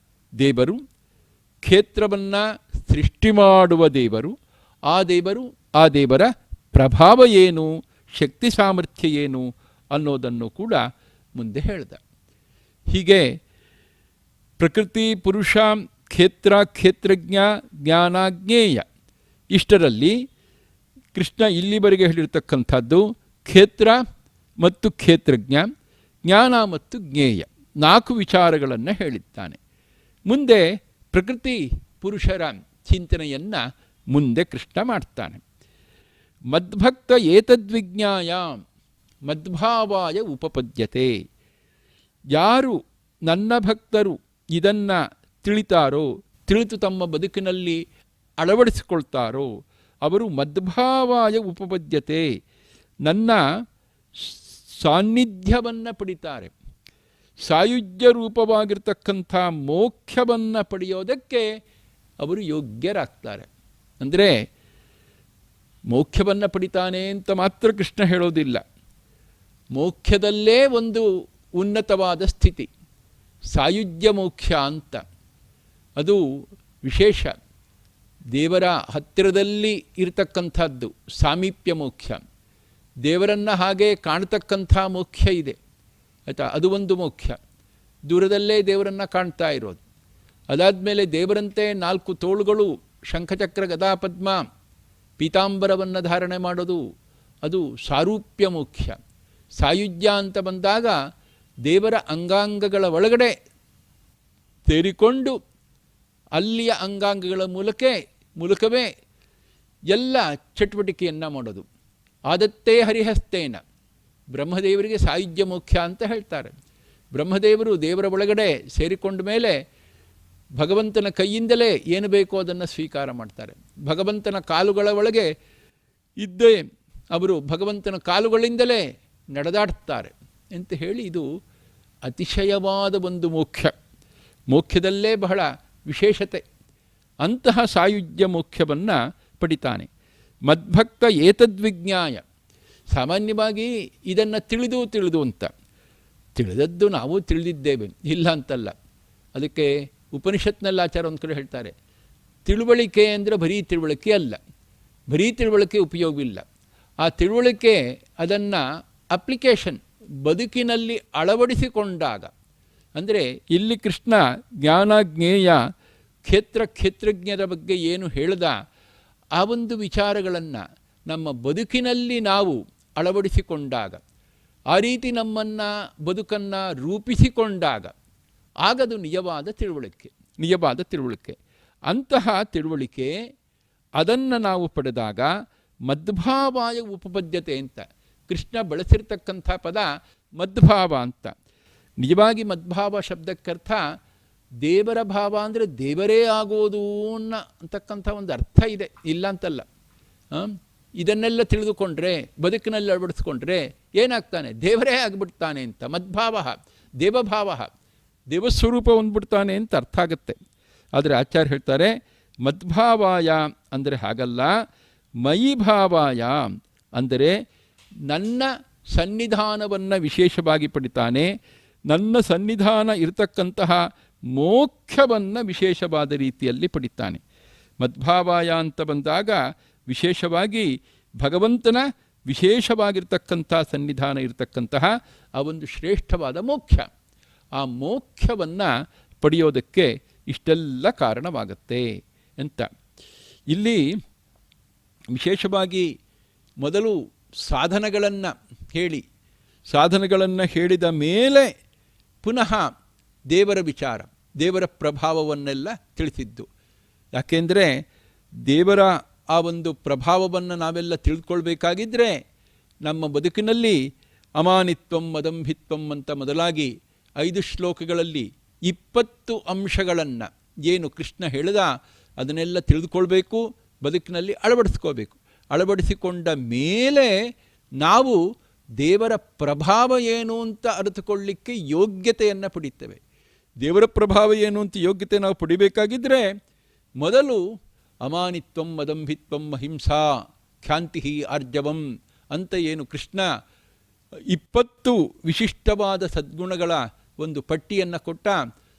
Speaker 3: ದೇವರು, ಕ್ಷೇತ್ರವನ್ನು ಸೃಷ್ಟಿ ಮಾಡುವ ದೇವರು, ಆ ದೇವರು, ಆ ದೇವರ ಪ್ರಭಾವ ಏನು, ಶಕ್ತಿ ಸಾಮರ್ಥ್ಯ ಏನು ಅನ್ನೋದನ್ನು ಕೂಡ ಮುಂದೆ ಹೇಳ್ದ. ಹೀಗೆ ಪ್ರಕೃತಿ, ಪುರುಷ, ಕ್ಷೇತ್ರ, ಕ್ಷೇತ್ರಜ್ಞ, ಜ್ಞಾನ, ಜ್ಞೇಯ ಇಷ್ಟರಲ್ಲಿ ಕೃಷ್ಣ ಇಲ್ಲಿವರೆಗೆ ಹೇಳಿರ್ತಕ್ಕಂಥದ್ದು ಕ್ಷೇತ್ರ ಮತ್ತು ಕ್ಷೇತ್ರಜ್ಞ, ಜ್ಞಾನ ಮತ್ತು ಜ್ಞೇಯ 4 ವಿಚಾರಗಳನ್ನು ಹೇಳಿದ್ದಾನೆ. ಮುಂದೆ ಪ್ರಕೃತಿ ಪುರುಷರ ಚಿಂತನೆಯನ್ನು ಮುಂದೆ ಕೃಷ್ಣ ಮಾಡ್ತಾನೆ. ಮದ್ಭಕ್ತ ಏತದ್ವಿಜ್ಞಾಯ ಮದ್ಭಾವಾಯ ಉಪಪದ್ಯತೆ. ಯಾರು ನನ್ನ ಭಕ್ತರು ಇದನ್ನು ತಿಳಿತಾರೋ, ತಿಳಿದು ತಮ್ಮ ಬದುಕಿನಲ್ಲಿ ಅಳವಡಿಸಿಕೊಳ್ತಾರೋ ಅವರು ಮದ್ಭಾವಾಯ ಉಪಪದ್ಯತೆ, ನನ್ನ ಸಾನ್ನಿಧ್ಯವನ್ನು ಪಡಿತಾರೆ. ಸಾಯುಜ್ಯ ರೂಪವಾಗಿರ್ತಕ್ಕಂಥ ಮೋಕ್ಷವನ್ನು ಪಡೆಯೋದಕ್ಕೆ ಅವರು ಯೋಗ್ಯರಾಗ್ತಾರೆ. ಅಂದರೆ ಮೋಕ್ಷವನ್ನು ಪಡಿತಾನೆ ಅಂತ ಮಾತ್ರ ಕೃಷ್ಣ ಹೇಳೋದಿಲ್ಲ, ಮೋಕ್ಷದಲ್ಲೇ ಒಂದು ಉನ್ನತವಾದ ಸ್ಥಿತಿ ಸಾಯುಜ್ಯ ಮೋಕ್ಷ ಅಂತ. ಅದು ವಿಶೇಷ, ದೇವರ ಹತ್ತಿರದಲ್ಲಿ ಇರತಕ್ಕಂಥದ್ದು ಸಾಮೀಪ್ಯ ಮೋಕ್ಷ. ದೇವರನ್ನು ಹಾಗೆ ಕಾಣ್ತಕ್ಕಂಥ ಮೋಕ್ಷ ಇದೆ ಆಯಿತಾ, ಅದು ಒಂದು ಮೋಕ್ಷ. ದೂರದಲ್ಲೇ ದೇವರನ್ನು ಕಾಣ್ತಾ ಇರೋದು. ಅದಾದಮೇಲೆ ದೇವರಂತೆ 4 ತೋಳುಗಳು, ಶಂಖಚಕ್ರ ಗದಾ ಪದ್ಮ ಪೀತಾಂಬರವನ್ನು ಧಾರಣೆ ಮಾಡೋದು, ಅದು ಸಾರೂಪ್ಯ ಮೋಕ್ಷ. ಸಾಯುಜ್ಯ ಅಂತ ಬಂದಾಗ ದೇವರ ಅಂಗಾಂಗಗಳ ಒಳಗಡೆ ಸೇರಿಕೊಂಡು ಅಲ್ಲಿಯ ಅಂಗಾಂಗಗಳ ಮೂಲಕವೇ ಎಲ್ಲ ಚಟುವಟಿಕೆಯನ್ನು ಮಾಡೋದು. ಆದತ್ತೇ ಹರಿಹಸ್ತೇನ, ಬ್ರಹ್ಮದೇವರಿಗೆ ಸಾಯುಜ್ಯ ಮೋಕ್ಷ ಅಂತ ಹೇಳ್ತಾರೆ. ಬ್ರಹ್ಮದೇವರು ದೇವರ ಒಳಗಡೆ ಸೇರಿಕೊಂಡ ಮೇಲೆ ಭಗವಂತನ ಕೈಯಿಂದಲೇ ಏನು ಬೇಕೋ ಅದನ್ನು ಸ್ವೀಕಾರ ಮಾಡ್ತಾರೆ. ಭಗವಂತನ ಕಾಲುಗಳ ಒಳಗೆ ಇದ್ದೇ ಅವರು ಭಗವಂತನ ಕಾಲುಗಳಿಂದಲೇ ನಡೆದಾಡ್ತಾರೆ ಅಂತ ಹೇಳಿ, ಇದು ಅತಿಶಯವಾದ ಒಂದು ಮೋಕ್ಷ. ಮೋಕ್ಷದಲ್ಲೇ ಬಹಳ ವಿಶೇಷತೆ. ಅಂತಹ ಸಾಯುಜ್ಯ ಮೋಕ್ಷವನ್ನು ಪಡಿತಾನೆ. ಮದ್ಭಕ್ತ ಏತದ್ವಿಜ್ಞಾಯ, ಸಾಮಾನ್ಯವಾಗಿ ಇದನ್ನು ತಿಳಿದು ಅಂತ ತಿಳಿದದ್ದು ನಾವು ತಿಳಿದಿದ್ದೇವೆ, ಇಲ್ಲ ಅಂತಲ್ಲ. ಅದಕ್ಕೆ ಉಪನಿಷತ್ನಲ್ಲಿ ಆಚಾರ ಒಂದು ಕಡೆ ಹೇಳ್ತಾರೆ, ತಿಳುವಳಿಕೆ ಅಂದರೆ ಬರೀ ತಿಳುವಳಿಕೆ ಅಲ್ಲ, ಬರೀ ತಿಳುವಳಿಕೆ ಉಪಯೋಗವಿಲ್ಲ. ಆ ತಿಳುವಳಿಕೆ ಅದನ್ನು ಅಪ್ಲಿಕೇಶನ್ ಬದುಕಿನಲ್ಲಿ ಅಳವಡಿಸಿಕೊಂಡಾಗ, ಅಂದರೆ ಇಲ್ಲಿ ಕೃಷ್ಣ ಜ್ಞಾನ ಜ್ಞೇಯ ಕ್ಷೇತ್ರಜ್ಞರ ಬಗ್ಗೆ ಏನು ಹೇಳ್ದ, ಆ ಒಂದು ವಿಚಾರಗಳನ್ನು ನಮ್ಮ ಬದುಕಿನಲ್ಲಿ ನಾವು ಅಳವಡಿಸಿಕೊಂಡಾಗ, ಆ ರೀತಿ ನಮ್ಮನ್ನು ಬದುಕನ್ನು ರೂಪಿಸಿಕೊಂಡಾಗ, ಆಗದು ನಿಜವಾದ ತಿಳುವಳಿಕೆ. ಅಂತಹ ತಿಳುವಳಿಕೆ ಅದನ್ನು ನಾವು ಪಡೆದಾಗ ಮದ್ಭಾವಾಯ ಉಪಪದ್ಯತೆ ಅಂತ ಕೃಷ್ಣ ಬಳಸಿರ್ತಕ್ಕಂಥ ಪದ ಮದ್ಭಾವ ಅಂತ. ನಿಜವಾಗಿ ಮದ್ಭಾವ ಶಬ್ದಕ್ಕರ್ಥ ದೇವರ ಭಾವ ಅಂದರೆ ದೇವರೇ ಆಗೋದು ಅಂತಕ್ಕಂಥ ಒಂದು ಅರ್ಥ ಇದೆ, ಇಲ್ಲ ಅಂತಲ್ಲ. ಇದನ್ನೆಲ್ಲ ತಿಳಿದುಕೊಂಡ್ರೆ, ಬದುಕಿನಲ್ಲಿ ಅಳವಡಿಸ್ಕೊಂಡ್ರೆ ಏನಾಗ್ತಾನೆ, ದೇವರೇ ಆಗಿಬಿಡ್ತಾನೆ ಅಂತ. ಮದ್ಭಾವ ದೇವಭಾವ, ದೇವಸ್ವರೂಪ ಹೊಂದ್ಬಿಡ್ತಾನೆ ಅಂತ ಅರ್ಥ ಆಗುತ್ತೆ. ಆದರೆ ಆಚಾರ್ಯ ಹೇಳ್ತಾರೆ ಮದ್ಭಾವಾಯ ಅಂದರೆ ಹಾಗಲ್ಲ, ಮಯಿ ಭಾವಾಯ ಅಂದರೆ ನನ್ನ ಸನ್ನಿಧಾನವನ್ನು ವಿಶೇಷವಾಗಿ ಪಡಿತಾನೆ, ನನ್ನ ಸನ್ನಿಧಾನ ಇರತಕ್ಕಂತಹ ಮೋಕ್ಷವನ್ನು ವಿಶೇಷವಾದ ರೀತಿಯಲ್ಲಿ ಪಡಿತಾನೆ. ಮದ್ಭಾವಾಯ ಅಂತ ಬಂದಾಗ ವಿಶೇಷವಾಗಿ ಭಗವಂತನ ವಿಶೇಷವಾಗಿರ್ತಕ್ಕಂಥ ಸನ್ನಿಧಾನ ಇರತಕ್ಕಂತಹ ಆ ಒಂದು ಶ್ರೇಷ್ಠವಾದ ಮೋಕ್ಷ, ಆ ಮೋಕ್ಷವನ್ನು ಪಡೆಯೋದಕ್ಕೆ ಇಷ್ಟೆಲ್ಲ ಕಾರಣವಾಗುತ್ತೆ ಅಂತ. ಇಲ್ಲಿ ವಿಶೇಷವಾಗಿ ಮೊದಲು ಸಾಧನಗಳನ್ನು ಹೇಳಿದ ಮೇಲೆ ಪುನಃ ದೇವರ ವಿಚಾರ, ದೇವರ ಪ್ರಭಾವವನ್ನೆಲ್ಲ ತಿಳಿಸಿದ್ದು. ಯಾಕೆಂದರೆ ದೇವರ ಆ ಒಂದು ಪ್ರಭಾವವನ್ನು ನಾವೆಲ್ಲ ತಿಳಿದುಕೊಳ್ಬೇಕಾಗಿದ್ದರೆ ನಮ್ಮ ಬದುಕಿನಲ್ಲಿ ಅಮಾನಿತ್ವಂ ಮದಂಭಿತ್ವಂ ಅಂತ ಮೊದಲಾಗಿ 5 ಶ್ಲೋಕಗಳಲ್ಲಿ 20 ಅಂಶಗಳನ್ನು ಏನು ಕೃಷ್ಣ ಹೇಳಿದ ಅದನ್ನೆಲ್ಲ ತಿಳಿದುಕೊಳ್ಬೇಕು, ಬದುಕಿನಲ್ಲಿ ಅಳವಡಿಸ್ಕೋಬೇಕು. ಅಳವಡಿಸಿಕೊಂಡ ಮೇಲೆ ನಾವು ದೇವರ ಪ್ರಭಾವ ಏನು ಅಂತ ಅರಿತುಕೊಳ್ಳಿಕ್ಕೆ ಯೋಗ್ಯತೆಯನ್ನು ಪಡಿತೇವೆ. ದೇವರ ಪ್ರಭಾವ ಏನು ಅಂತ ಯೋಗ್ಯತೆ ನಾವು ಪಡಿಬೇಕಾಗಿದ್ದರೆ ಮೊದಲು ಅಮಾನಿತ್ವಂ ಮದಂಭಿತ್ವಂ ಅಹಿಂಸಾ ಖ್ಯಾಂತಿ ಆರ್ಜವಂ ಅಂತ ಏನು ಕೃಷ್ಣ 20 ವಿಶಿಷ್ಟವಾದ ಸದ್ಗುಣಗಳ ಒಂದು ಪಟ್ಟಿಯನ್ನು ಕೊಟ್ಟ,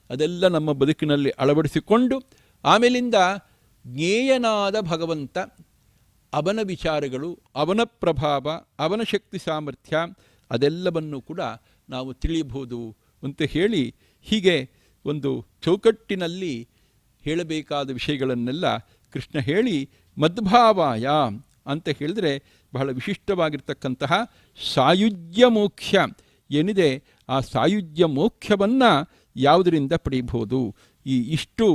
Speaker 3: ಅದೆಲ್ಲ ನಮ್ಮ ಬದುಕಿನಲ್ಲಿ ಅಳವಡಿಸಿಕೊಂಡು ಆಮೇಲಿಂದ ಜ್ಞೇಯನಾದ ಭಗವಂತ, ಅವನ ವಿಚಾರಗಳು, ಅವನ ಪ್ರಭಾವ, ಅವನ ಶಕ್ತಿ ಸಾಮರ್ಥ್ಯ ಅದೆಲ್ಲವನ್ನು ಕೂಡ ನಾವು ತಿಳಿಯಬಹುದು ಅಂತ ಹೇಳಿ, ಹೀಗೆ ಒಂದು ಚೌಕಟ್ಟಿನಲ್ಲಿ ಹೇಳಬೇಕಾದ ವಿಷಯಗಳನ್ನೆಲ್ಲ ಕೃಷ್ಣ ಹೇಳಿ ಮದ್ಭಾವಾಯ ಅಂತ ಹೇಳಿದ್ರೆ ಬಹಳ ವಿಶಿಷ್ಟವಾಗಿರ್ತಕ್ಕಂತಹ ಸಾಯುಜ್ಯ ಮೋಕ್ಷ ಏನಿದೆ, ಆ ಸಾಯುಜ್ಯ ಮೋಕ್ಷವನ್ನು ಯಾವುದರಿಂದ ಪಡೆಯಬಹುದು, ಈ ಇಷ್ಟು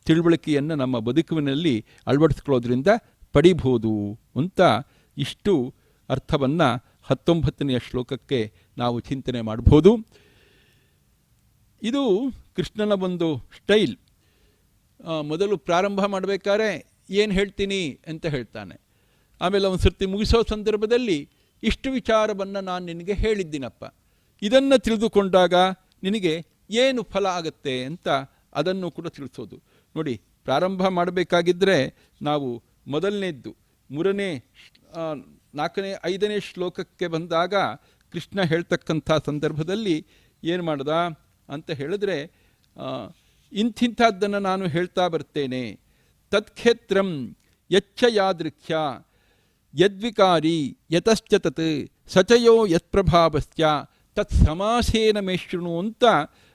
Speaker 3: ತಿಳುವಳಿಕೆಯನ್ನು ನಮ್ಮ ಬದುಕಿನಲ್ಲಿ ಅಳವಡಿಸ್ಕೊಳ್ಳೋದ್ರಿಂದ ಪಡಿಬಹುದು ಅಂತ ಇಷ್ಟು ಅರ್ಥವನ್ನು 19ನೇ ಶ್ಲೋಕಕ್ಕೆ ನಾವು ಚಿಂತನೆ ಮಾಡ್ಬೋದು. ಇದು ಕೃಷ್ಣನ ಒಂದು ಸ್ಟೈಲ್. ಮೊದಲು ಪ್ರಾರಂಭ ಮಾಡಬೇಕಾದ್ರೆ ಏನು ಹೇಳ್ತೀನಿ ಅಂತ ಹೇಳ್ತಾನೆ, ಆಮೇಲೆ ಒಂದು ಸರ್ತಿ ಮುಗಿಸೋ ಸಂದರ್ಭದಲ್ಲಿ ಇಷ್ಟು ವಿಚಾರವನ್ನು ನಾನು ನಿನಗೆ ಹೇಳಿದ್ದೀನಪ್ಪ, ಇದನ್ನು ತಿಳಿದುಕೊಂಡಾಗ ನಿನಗೆ ಏನು ಫಲ ಆಗುತ್ತೆ ಅಂತ ಅದನ್ನು ಕೂಡ ತಿಳಿಸೋದು. ನೋಡಿ, ಪ್ರಾರಂಭ ಮಾಡಬೇಕಾಗಿದ್ದರೆ ನಾವು ಮೊದಲನೇದ್ದು 3ನೇ 4ನೇ 5ನೇ ಶ್ಲೋಕಕ್ಕೆ ಬಂದಾಗ ಕೃಷ್ಣ ಹೇಳ್ತಕ್ಕಂಥ ಸಂದರ್ಭದಲ್ಲಿ ಏನು ಮಾಡ್ದ ಅಂತ ಹೇಳಿದ್ರೆ, ಇಂಥಿಂಥದ್ದನ್ನು ನಾನು ಹೇಳ್ತಾ ಬರ್ತೇನೆ. ತತ್ಕ್ಷೇತ್ರಂ ಯಚ್ಚ ಯಾದೃಚ್ಛ ಯದ್ವಿಕಾರಿ ಯತಶ್ಚ ತತ್ ಸಚಯೋ ಯತ್ಪ್ರಭಾವಶ್ಚ ತತ್ ಸಮಾಸೇನ ಮೇಶೃಣು ಅಂತ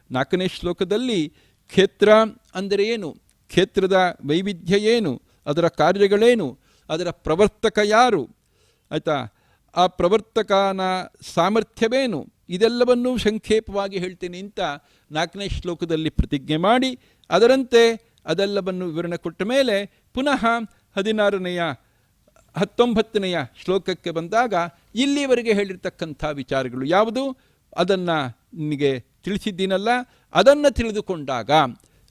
Speaker 3: 4ನೇ ಶ್ಲೋಕದಲ್ಲಿ ಕ್ಷೇತ್ರ ಅಂದರೆ ಏನು, ಕ್ಷೇತ್ರದ ವೈವಿಧ್ಯ ಏನು, ಅದರ ಕಾರ್ಯಗಳೇನು, ಅದರ ಪ್ರವರ್ತಕ ಯಾರು, ಆಯಿತಾ, ಆ ಪ್ರವರ್ತಕನ ಸಾಮರ್ಥ್ಯವೇನು, ಇದೆಲ್ಲವನ್ನೂ ಸಂಕ್ಷೇಪವಾಗಿ ಹೇಳ್ತೀನಿ ಅಂತ 4ನೇ ಶ್ಲೋಕದಲ್ಲಿ ಪ್ರತಿಜ್ಞೆ ಮಾಡಿ ಅದರಂತೆ ಅದೆಲ್ಲವನ್ನು ವಿವರಣೆ ಕೊಟ್ಟ ಮೇಲೆ ಪುನಃ 19ನೇ ಶ್ಲೋಕಕ್ಕೆ ಬಂದಾಗ ಇಲ್ಲಿವರೆಗೆ ಹೇಳಿರ್ತಕ್ಕಂಥ ವಿಚಾರಗಳು ಯಾವುದು ಅದನ್ನು ನಿನಗೆ ತಿಳಿಸಿದ್ದೀನಲ್ಲ, ಅದನ್ನು ತಿಳಿದುಕೊಂಡಾಗ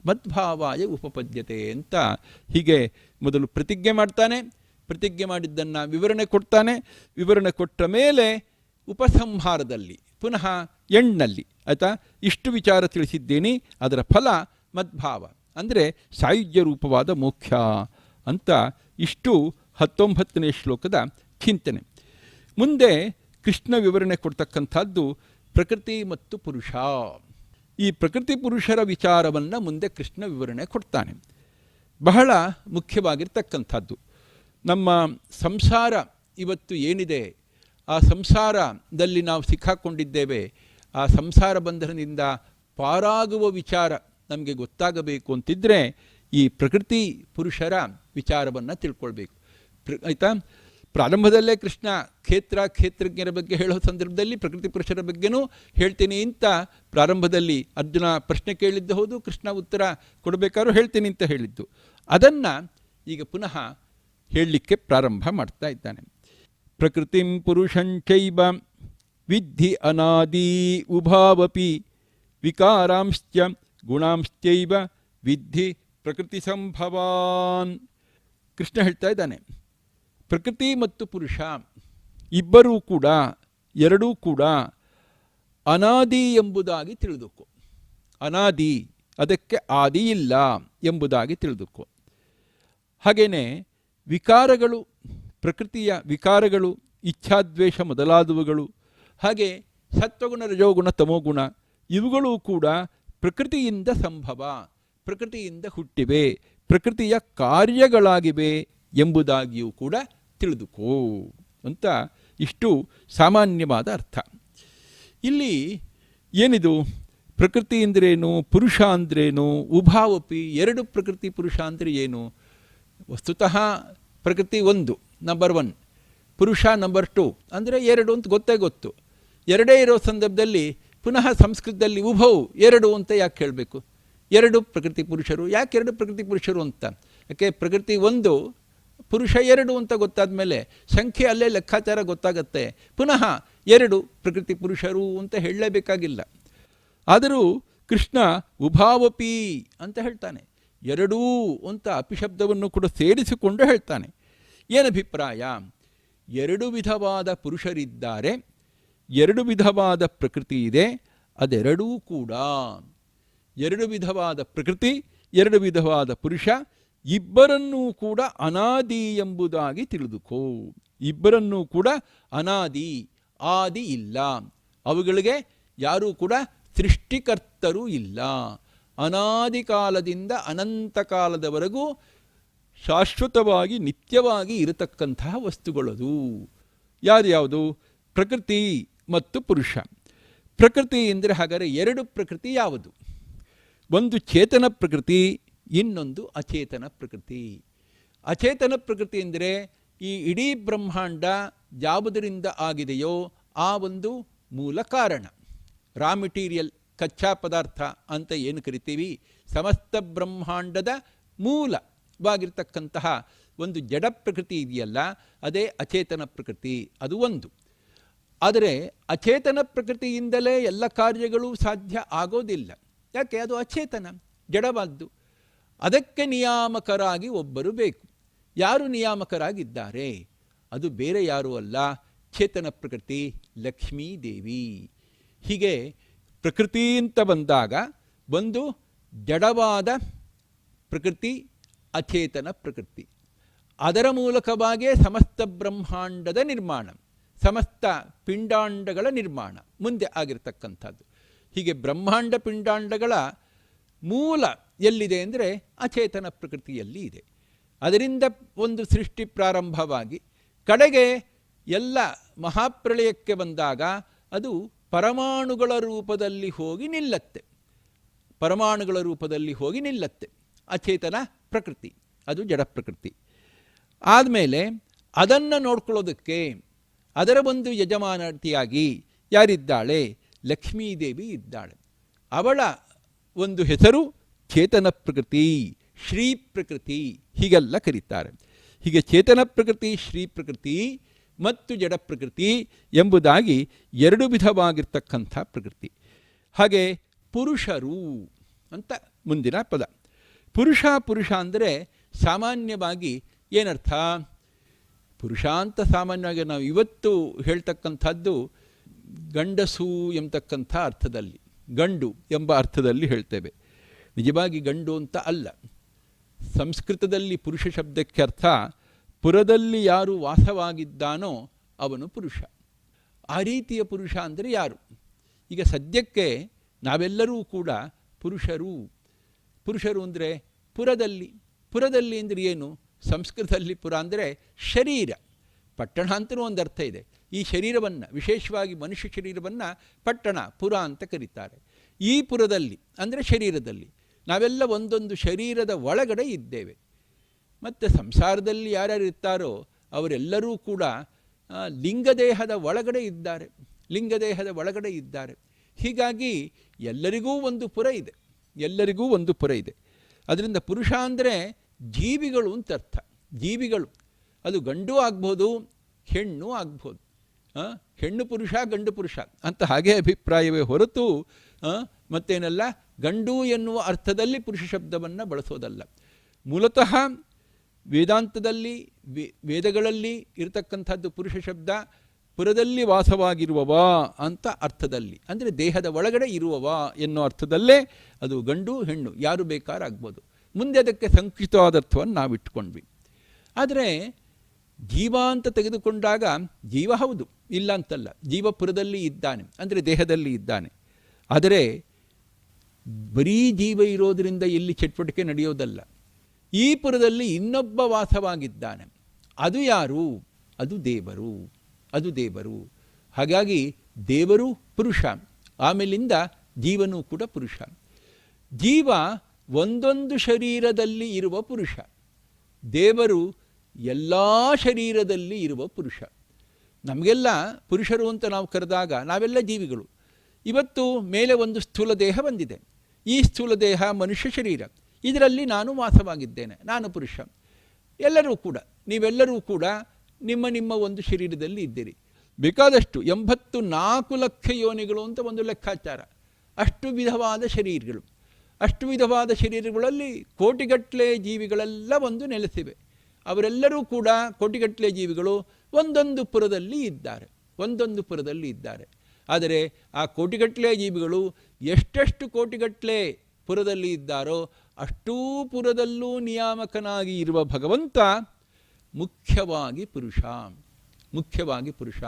Speaker 3: ಮದ್ಭಾವಾಯ ಉಪಪದ್ಯತೆ ಅಂತ ಹೀಗೆ ಮೊದಲು ಪ್ರತಿಜ್ಞೆ ಮಾಡ್ತಾನೆ. ಪ್ರತಿಜ್ಞೆ ಮಾಡಿದ್ದನ್ನು ವಿವರಣೆ ಕೊಡ್ತಾನೆ. ವಿವರಣೆ ಕೊಟ್ಟ ಮೇಲೆ ಉಪಸಂಹಾರದಲ್ಲಿ ಪುನಃ ಎಣ್ಣಲ್ಲಿ ಆಯಿತಾ ಇಷ್ಟು ವಿಚಾರ ತಿಳಿಸಿದ್ದೀನಿ, ಅದರ ಫಲ ಮದ್ಭಾವ ಅಂದರೆ ಸಾಯುಜ್ಯ ರೂಪವಾದ ಮೋಕ್ಷ ಅಂತ ಇಷ್ಟು 19ನೇ ಶ್ಲೋಕದ ಚಿಂತನೆ. ಮುಂದೆ ಕೃಷ್ಣ ವಿವರಣೆ ಕೊಡ್ತಕ್ಕಂಥದ್ದು ಪ್ರಕೃತಿ ಮತ್ತು ಪುರುಷ. ಈ ಪ್ರಕೃತಿ ಪುರುಷರ ವಿಚಾರವನ್ನು ಮುಂದೆ ಕೃಷ್ಣ ವಿವರಣೆ ಕೊಡ್ತಾನೆ. ಬಹಳ ಮುಖ್ಯವಾಗಿರ್ತಕ್ಕಂಥದ್ದು ನಮ್ಮ ಸಂಸಾರ ಇವತ್ತು ಏನಿದೆ, ಆ ಸಂಸಾರದಲ್ಲಿ ನಾವು ಸಿಕ್ಕಾಕೊಂಡಿದ್ದೇವೆ. ಆ ಸಂಸಾರ ಬಂಧನದಿಂದ ಪಾರಾಗುವ ವಿಚಾರ ನಮಗೆ ಗೊತ್ತಾಗಬೇಕು ಅಂತಿದ್ದರೆ ಈ ಪ್ರಕೃತಿ ಪುರುಷರ ವಿಚಾರವನ್ನು ತಿಳ್ಕೊಳ್ಬೇಕು. ಆಯಿತಾ, ಪ್ರಾರಂಭದಲ್ಲೇ ಕೃಷ್ಣ ಕ್ಷೇತ್ರಜ್ಞರ ಬಗ್ಗೆ ಹೇಳೋ ಸಂದರ್ಭದಲ್ಲಿ ಪ್ರಕೃತಿ ಪುರುಷರ ಬಗ್ಗೆನೂ ಹೇಳ್ತೀನಿ ಅಂತ ಪ್ರಾರಂಭದಲ್ಲಿ ಅರ್ಜುನ ಪ್ರಶ್ನೆ ಕೇಳಿದ್ದು ಹೌದು, ಕೃಷ್ಣ ಉತ್ತರ ಕೊಡಬೇಕಾದ್ರೂ ಹೇಳ್ತೀನಿ ಅಂತ ಹೇಳಿದ್ದು. ಅದನ್ನು ಈಗ ಪುನಃ ಹೇಳಲಿಕ್ಕೆ ಪ್ರಾರಂಭ ಮಾಡ್ತಾ ಇದ್ದಾನೆ. ಪ್ರಕೃತಿಂ ಪುರುಷಂಚೈವ ವಿದ್ಧಿ ಅನಾದಿ ಉಭಾವಪಿ ವಿಕಾರಾಂಶ್ಚ ಗುಣಾಂಶ್ಚೈವ ವಿದ್ಧಿ ಪ್ರಕೃತಿ ಸಂಭವಾನ್. ಕೃಷ್ಣ ಹೇಳ್ತಾ ಇದ್ದಾನೆ, ಪ್ರಕೃತಿ ಮತ್ತು ಪುರುಷ ಇಬ್ಬರೂ ಕೂಡ ಎರಡೂ ಕೂಡ ಅನಾದಿ ಎಂಬುದಾಗಿ ತಿಳಿದುಕೋ. ಅನಾದಿ, ಅದಕ್ಕೆ ಆದಿ ಇಲ್ಲ ಎಂಬುದಾಗಿ ತಿಳಿದುಕೋ. ಹಾಗೆಯೇ ವಿಕಾರಗಳು, ಪ್ರಕೃತಿಯ ವಿಕಾರಗಳು, ಇಚ್ಛಾದ್ವೇಷ ಮೊದಲಾದವುಗಳು, ಹಾಗೆ ಸತ್ವಗುಣ ರಜೋಗುಣ ತಮೋಗುಣ ಇವುಗಳೂ ಕೂಡ ಪ್ರಕೃತಿಯಿಂದ ಸಂಭವ, ಪ್ರಕೃತಿಯಿಂದ ಹುಟ್ಟಿವೆ, ಪ್ರಕೃತಿಯ ಕಾರ್ಯಗಳಾಗಿವೆ ಎಂಬುದಾಗಿಯೂ ಕೂಡ ತಿಳಿದುಕೋ ಅಂತ ಇಷ್ಟು ಸಾಮಾನ್ಯವಾದ ಅರ್ಥ. ಇಲ್ಲಿ ಏನಿದು ಪ್ರಕೃತಿ ಅಂದ್ರೇನು, ಪುರುಷ ಅಂದ್ರೇನು, ಉಭಾವಪಿ ಎರಡು ಪ್ರಕೃತಿ ಪುರುಷ ಅಂದರೆ ಏನು? ವಸ್ತುತಃ ಪ್ರಕೃತಿ ಒಂದು, ನಂಬರ್ 1, ಪುರುಷ ನಂಬರ್ 2 ಅಂದರೆ ಎರಡು ಅಂತ ಗೊತ್ತೇ ಗೊತ್ತು. ಎರಡೇ ಇರೋ ಸಂದರ್ಭದಲ್ಲಿ ಪುನಃ ಸಂಸ್ಕೃತದಲ್ಲಿ ಉಭವು ಎರಡು ಅಂತ ಯಾಕೆ ಹೇಳಬೇಕು? ಎರಡು ಪ್ರಕೃತಿ ಪುರುಷರು, ಯಾಕೆ ಎರಡು ಪ್ರಕೃತಿ ಪುರುಷರು ಅಂತ? ಯಾಕೆ ಪ್ರಕೃತಿ ಒಂದು, ಪುರುಷ ಎರಡು ಅಂತ ಗೊತ್ತಾದ ಮೇಲೆ ಸಂಖ್ಯೆ ಅಲ್ಲೇ ಲೆಕ್ಕಾಚಾರ ಗೊತ್ತಾಗತ್ತೆ. ಪುನಃ ಎರಡು ಪ್ರಕೃತಿ ಪುರುಷರು ಅಂತ ಹೇಳಲೇಬೇಕಾಗಿಲ್ಲ. ಆದರೂ ಕೃಷ್ಣ ಉಭಾವಪಿ ಅಂತ ಹೇಳ್ತಾನೆ, ಎರಡೂ ಅಂತ ಅಪಿಶಬ್ದವನ್ನು ಕೂಡ ಸೇರಿಸಿಕೊಂಡು ಹೇಳ್ತಾನೆ. ಏನಭಿಪ್ರಾಯ? ಎರಡು ವಿಧವಾದ ಪುರುಷರಿದ್ದಾರೆ, ಎರಡು ವಿಧವಾದ ಪ್ರಕೃತಿ ಇದೆ, ಅದೆರಡೂ ಕೂಡ ಎರಡು ವಿಧವಾದ ಪ್ರಕೃತಿ, ಎರಡು ವಿಧವಾದ ಪುರುಷ, ಇಬ್ಬರನ್ನೂ ಕೂಡ ಅನಾದಿ ಎಂಬುದಾಗಿ ತಿಳಿದುಕೋ. ಇಬ್ಬರನ್ನೂ ಕೂಡ ಅನಾದಿ, ಆದಿ ಇಲ್ಲ, ಅವುಗಳಿಗೆ ಯಾರೂ ಕೂಡ ಸೃಷ್ಟಿಕರ್ತರೂ ಇಲ್ಲ. ಅನಾದಿ ಕಾಲದಿಂದ ಅನಂತ ಕಾಲದವರೆಗೂ ಶಾಶ್ವತವಾಗಿ ನಿತ್ಯವಾಗಿ ಇರತಕ್ಕಂತಹ ವಸ್ತುಗಳದು. ಯಾರ್ಯಾವುದು? ಪ್ರಕೃತಿ ಮತ್ತು ಪುರುಷ. ಪ್ರಕೃತಿ ಅಂದರೆ ಹಾಗಾದರೆ ಎರಡು ಪ್ರಕೃತಿ ಯಾವುದು? ಒಂದು ಚೇತನ ಪ್ರಕೃತಿ, ಇನ್ನೊಂದು ಅಚೇತನ ಪ್ರಕೃತಿ. ಅಚೇತನ ಪ್ರಕೃತಿ ಅಂದರೆ ಈ ಇಡೀ ಬ್ರಹ್ಮಾಂಡ ಯಾವುದರಿಂದ ಆಗಿದೆಯೋ ಆ ಒಂದು ಮೂಲ ಕಾರಣ, ರಾ ಮೆಟೀರಿಯಲ್, ಕಚ್ಚಾ ಪದಾರ್ಥ ಅಂತ ಏನು ಕರಿತೀವಿ, ಸಮಸ್ತ ಬ್ರಹ್ಮಾಂಡದ ಮೂಲವಾಗಿರ್ತಕ್ಕಂತಹ ಒಂದು ಜಡ ಪ್ರಕೃತಿ ಇದೆಯಲ್ಲ, ಅದೇ ಅಚೇತನ ಪ್ರಕೃತಿ. ಅದು ಒಂದು. ಆದರೆ ಅಚೇತನ ಪ್ರಕೃತಿಯಿಂದಲೇ ಎಲ್ಲ ಕಾರ್ಯಗಳು ಸಾಧ್ಯ ಆಗೋದಿಲ್ಲ. ಯಾಕೆ? ಅದು ಅಚೇತನ, ಜಡವಾದ್ದು. ಅದಕ್ಕೆ ನಿಯಾಮಕರಾಗಿ ಒಬ್ಬರು ಬೇಕು. ಯಾರು ನಿಯಾಮಕರಾಗಿದ್ದಾರೆ? ಅದು ಬೇರೆ ಯಾರೂ ಅಲ್ಲ, ಚೇತನ ಪ್ರಕೃತಿ ಲಕ್ಷ್ಮೀ ದೇವಿ. ಹೀಗೆ ಪ್ರಕೃತಿ ಅಂತ ಬಂದಾಗ ಒಂದು ಜಡವಾದ ಪ್ರಕೃತಿ, ಅಚೇತನ ಪ್ರಕೃತಿ. ಅದರ ಮೂಲಕವಾಗಿಯೇ ಸಮಸ್ತ ಬ್ರಹ್ಮಾಂಡದ ನಿರ್ಮಾಣ, ಸಮಸ್ತ ಪಿಂಡಾಂಡಗಳ ನಿರ್ಮಾಣ ಮುಂದೆ ಆಗಿರತಕ್ಕಂಥದ್ದು. ಹೀಗೆ ಬ್ರಹ್ಮಾಂಡ ಪಿಂಡಾಂಡಗಳ ಮೂಲ ಎಲ್ಲಿದೆ ಅಂದರೆ ಅಚೇತನ ಪ್ರಕೃತಿಯಲ್ಲಿ ಇದೆ. ಅದರಿಂದ ಒಂದು ಸೃಷ್ಟಿ ಪ್ರಾರಂಭವಾಗಿ ಕಡೆಗೆ ಎಲ್ಲ ಮಹಾಪ್ರಳಯಕ್ಕೆ ಬಂದಾಗ ಅದು ಪರಮಾಣುಗಳ ರೂಪದಲ್ಲಿ ಹೋಗಿ ನಿಲ್ಲತ್ತೆ. ಪರಮಾಣುಗಳ ರೂಪದಲ್ಲಿ ಹೋಗಿ ನಿಲ್ಲತ್ತೆ ಅಚೇತನ ಪ್ರಕೃತಿ, ಅದು ಜಡ ಪ್ರಕೃತಿ. ಆದಮೇಲೆ ಅದನ್ನು ನೋಡ್ಕೊಳ್ಳೋದಕ್ಕೆ ಅದರ ಒಂದು ಯಜಮಾನತಿಯಾಗಿ ಯಾರಿದ್ದಾಳೆ? ಲಕ್ಷ್ಮೀದೇವಿ ಇದ್ದಾಳೆ. ಅವಳ ಒಂದು ಹೆಸರು ಚೇತನ ಪ್ರಕೃತಿ, ಶ್ರೀ ಪ್ರಕೃತಿ ಹೀಗೆಲ್ಲ ಕರೀತಾರೆ. ಹೀಗೆ ಚೇತನ ಪ್ರಕೃತಿ, ಶ್ರೀ ಪ್ರಕೃತಿ ಮತ್ತು ಜಡ ಪ್ರಕೃತಿ ಎಂಬುದಾಗಿ ಎರಡು ವಿಧವಾಗಿರ್ತಕ್ಕಂಥ ಪ್ರಕೃತಿ. ಹಾಗೆ ಪುರುಷರು ಅಂತ ಮುಂದಿನ ಪದ. ಪುರುಷ ಅಂದರೆ ಸಾಮಾನ್ಯವಾಗಿ ಏನರ್ಥ? ಪುರುಷ ಅಂತ ಸಾಮಾನ್ಯವಾಗಿ ನಾವು ಇವತ್ತು ಹೇಳ್ತಕ್ಕಂಥದ್ದು ಗಂಡಸು ಎಂಬತಕ್ಕಂಥ ಅರ್ಥದಲ್ಲಿ, ಗಂಡು ಎಂಬ ಅರ್ಥದಲ್ಲಿ ಹೇಳ್ತೇವೆ. ನಿಜವಾಗಿ ಗಂಡು ಅಂತ ಅಲ್ಲ. ಸಂಸ್ಕೃತದಲ್ಲಿ ಪುರುಷ ಶಬ್ದಕ್ಕೆ ಅರ್ಥ ಪುರದಲ್ಲಿ ಯಾರು ವಾಸವಾಗಿದ್ದಾನೋ ಅವನು ಪುರುಷ. ಆ ರೀತಿಯ ಪುರುಷ ಅಂದರೆ ಯಾರು? ಈಗ ಸದ್ಯಕ್ಕೆ ನಾವೆಲ್ಲರೂ ಕೂಡ ಪುರುಷರು. ಪುರುಷರು ಅಂದರೆ ಪುರದಲ್ಲಿ ಅಂದರೆ ಏನು? ಸಂಸ್ಕೃತದಲ್ಲಿ ಪುರ ಅಂದರೆ ಶರೀರ. ಪಟ್ಟಣ ಅಂತಲೂ ಒಂದು ಅರ್ಥ ಇದೆ. ಈ ಶರೀರವನ್ನು, ವಿಶೇಷವಾಗಿ ಮನುಷ್ಯ ಶರೀರವನ್ನು ಪಟ್ಟಣ, ಪುರ ಅಂತ ಕರೀತಾರೆ. ಈ ಪುರದಲ್ಲಿ ಅಂದರೆ ಶರೀರದಲ್ಲಿ ನಾವೆಲ್ಲ ಒಂದೊಂದು ಶರೀರದ ಒಳಗಡೆ ಇದ್ದೇವೆ. ಮತ್ತು ಸಂಸಾರದಲ್ಲಿ ಯಾರ್ಯಾರು ಇರ್ತಾರೋ ಅವರೆಲ್ಲರೂ ಕೂಡ ಲಿಂಗದೇಹದ ಒಳಗಡೆ ಇದ್ದಾರೆ. ಹೀಗಾಗಿ ಎಲ್ಲರಿಗೂ ಒಂದು ಪುರ ಇದೆ. ಅದರಿಂದ ಪುರುಷ ಅಂದರೆ ಜೀವಿಗಳು ಅಂತ ಅರ್ಥ. ಜೀವಿಗಳು ಅದು ಗಂಡು ಆಗ್ಬೋದು, ಹೆಣ್ಣು ಆಗ್ಬೋದು. ಹೆಣ್ಣು ಪುರುಷ, ಗಂಡು ಪುರುಷ ಅಂತ ಹಾಗೆ ಅಭಿಪ್ರಾಯವೇ ಹೊರತು ಮತ್ತೇನೆಲ್ಲ ಗಂಡು ಎನ್ನುವ ಅರ್ಥದಲ್ಲಿ ಪುರುಷ ಶಬ್ದವನ್ನು ಬಳಸೋದಲ್ಲ. ಮೂಲತಃ ವೇದಾಂತದಲ್ಲಿ, ವೇದಗಳಲ್ಲಿ ಇರತಕ್ಕಂಥದ್ದು ಪುರುಷ ಶಬ್ದ ಪುರದಲ್ಲಿ ವಾಸವಾಗಿರುವವ ಅಂತ ಅರ್ಥದಲ್ಲಿ, ಅಂದರೆ ದೇಹದ ಒಳಗಡೆ ಇರುವವ ಎನ್ನುವ ಅರ್ಥದಲ್ಲೇ ಅದು ಗಂಡು ಹೆಣ್ಣು ಯಾರು ಬೇಕಾರಾಗ್ಬೋದು. ಮುಂದೆ ಅದಕ್ಕೆ ಸಂಕುಚಿತವಾದ ಅರ್ಥವನ್ನು ನಾವಿಟ್ಕೊಂಡ್ವಿ. ಆದರೆ ಜೀವ ಅಂತ ತೆಗೆದುಕೊಂಡಾಗ ಜೀವ ಹೌದು, ಇಲ್ಲ ಅಂತಲ್ಲ, ಜೀವ ಪುರದಲ್ಲಿ ಇದ್ದಾನೆ, ಅಂದರೆ ದೇಹದಲ್ಲಿ ಇದ್ದಾನೆ. ಆದರೆ ಬರೀ ಜೀವ ಇರೋದರಿಂದ ಎಲ್ಲಿ ಚಟುವಟಿಕೆ ನಡೆಯೋದಲ್ಲ. ಈ ಪುರದಲ್ಲಿ ಇನ್ನೊಬ್ಬ ವಾಸವಾಗಿದ್ದಾನೆ. ಅದು ಯಾರು? ಅದು ದೇವರು. ಹಾಗಾಗಿ ದೇವರು ಪುರುಷ, ಆಮೇಲಿಂದ ಜೀವನೂ ಕೂಡ ಪುರುಷ. ಜೀವ ಒಂದೊಂದು ಶರೀರದಲ್ಲಿ ಇರುವ ಪುರುಷ, ದೇವರು ಎಲ್ಲ ಶರೀರದಲ್ಲಿ ಇರುವ ಪುರುಷ. ನಮಗೆಲ್ಲ ಪುರುಷರು ಅಂತ ನಾವು ಕರೆದಾಗ ನಾವೆಲ್ಲ ಜೀವಿಗಳು. ಇವತ್ತು ಮೇಲೆ ಒಂದು ಸ್ಥೂಲ ದೇಹ ಬಂದಿದೆ. ಈ ಸ್ಥೂಲ ದೇಹ ಮನುಷ್ಯ ಶರೀರ, ಇದರಲ್ಲಿ ನಾನು ವಾಸವಾಗಿದ್ದೇನೆ, ನಾನು ಪುರುಷ. ಎಲ್ಲರೂ ಕೂಡ, ನೀವೆಲ್ಲರೂ ಕೂಡ ನಿಮ್ಮ ಒಂದು ಶರೀರದಲ್ಲಿ ಇದ್ದೀರಿ. ಬೇಕಾದಷ್ಟು 84 ಲಕ್ಷ ಯೋನಿಗಳು ಅಂತ ಒಂದು ಲೆಕ್ಕಾಚಾರ. ಅಷ್ಟು ವಿಧವಾದ ಶರೀರಗಳಲ್ಲಿ ಕೋಟಿಗಟ್ಟಲೆ ಜೀವಿಗಳೆಲ್ಲ ಒಂದು ನೆಲೆಸಿವೆ. ಅವರೆಲ್ಲರೂ ಕೂಡ ಕೋಟಿಗಟ್ಟಲೆ ಜೀವಿಗಳು ಒಂದೊಂದು ಪುರದಲ್ಲಿ ಇದ್ದಾರೆ. ಆದರೆ ಆ ಕೋಟಿಗಟ್ಟಲೆ ಜೀವಿಗಳು ಎಷ್ಟೆಷ್ಟು ಕೋಟಿಗಟ್ಟಲೆ ಪುರದಲ್ಲಿ ಇದ್ದಾರೋ ಅಷ್ಟೂ ಪುರದಲ್ಲೂ ನಿಯಾಮಕನಾಗಿ ಇರುವ ಭಗವಂತ ಮುಖ್ಯವಾಗಿ ಪುರುಷ.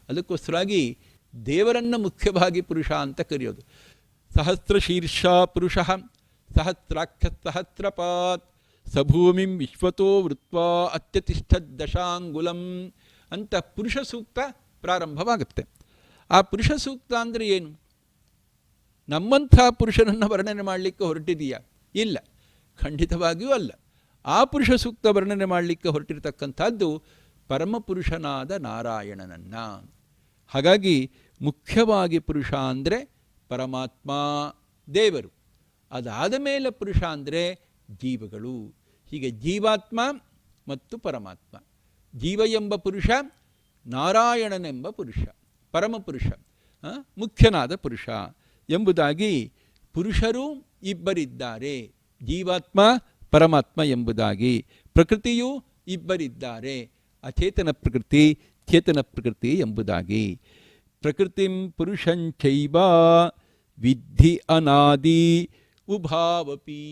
Speaker 3: ಅದಕ್ಕೋಸ್ಕರಾಗಿ ದೇವರನ್ನು ಮುಖ್ಯವಾಗಿ ಪುರುಷ ಅಂತ ಕರೆಯೋದು. ಸಹಸ್ರಶೀರ್ಷ ಪುರುಷ ಸಹಸ್ರಾಕ್ಷ ಸಹಸ್ರಪಾತ್ ಸಭೂಮಿಂ ವಿಶ್ವತೋ ವೃತ್ವಾ ಅತ್ಯತಿಷ್ಠದ್ ದಶಾಂಗುಲಂ ಅಂತ ಪುರುಷ ಸೂಕ್ತ ಪ್ರಾರಂಭವಾಗುತ್ತೆ. ಆ ಪುರುಷ ಸೂಕ್ತ ಅಂದರೆ ಏನು? ನಮ್ಮಂಥ ಪುರುಷನನ್ನು ವರ್ಣನೆ ಮಾಡಲಿಕ್ಕೆ ಹೊರಟಿದೆಯಾ? ಇಲ್ಲ, ಖಂಡಿತವಾಗಿಯೂ ಅಲ್ಲ. ಆ ಪುರುಷ ಸೂಕ್ತ ವರ್ಣನೆ ಮಾಡಲಿಕ್ಕೆ ಹೊರಟಿರತಕ್ಕಂಥದ್ದು ಪರಮಪುರುಷನಾದ ನಾರಾಯಣನನ್ನು. ಹಾಗಾಗಿ ಮುಖ್ಯವಾಗಿ ಪುರುಷ ಅಂದರೆ ಪರಮಾತ್ಮ, ದೇವರು. ಅದಾದ ಮೇಲೆ ಪುರುಷ ಅಂದರೆ ಜೀವಗಳು. ಹೀಗೆ ಜೀವಾತ್ಮ ಮತ್ತು ಪರಮಾತ್ಮ. ಜೀವ ಎಂಬ ಪುರುಷ, ನಾರಾಯಣನೆಂಬ ಪುರುಷ, ಪರಮಪುರುಷ, ಮುಖ್ಯನಾದ ಪುರುಷ ಎಂಬುದಾಗಿ ಪುರುಷರು ಇಬ್ಬರಿದ್ದಾರೆ, ಜೀವಾತ್ಮ ಪರಮಾತ್ಮ ಎಂಬುದಾಗಿ. ಪ್ರಕೃತಿಯೂ ಇಬ್ಬರಿದ್ದಾರೆ, ಅಚೇತನ ಪ್ರಕೃತಿ, ಚೇತನ ಪ್ರಕೃತಿ ಎಂಬುದಾಗಿ. ಪ್ರಕೃತಿಂ ಪುರುಷಂಚೈವ ವಿದ್ಧಿ ಅನಾದಿ ಉಭಾವಪಿ.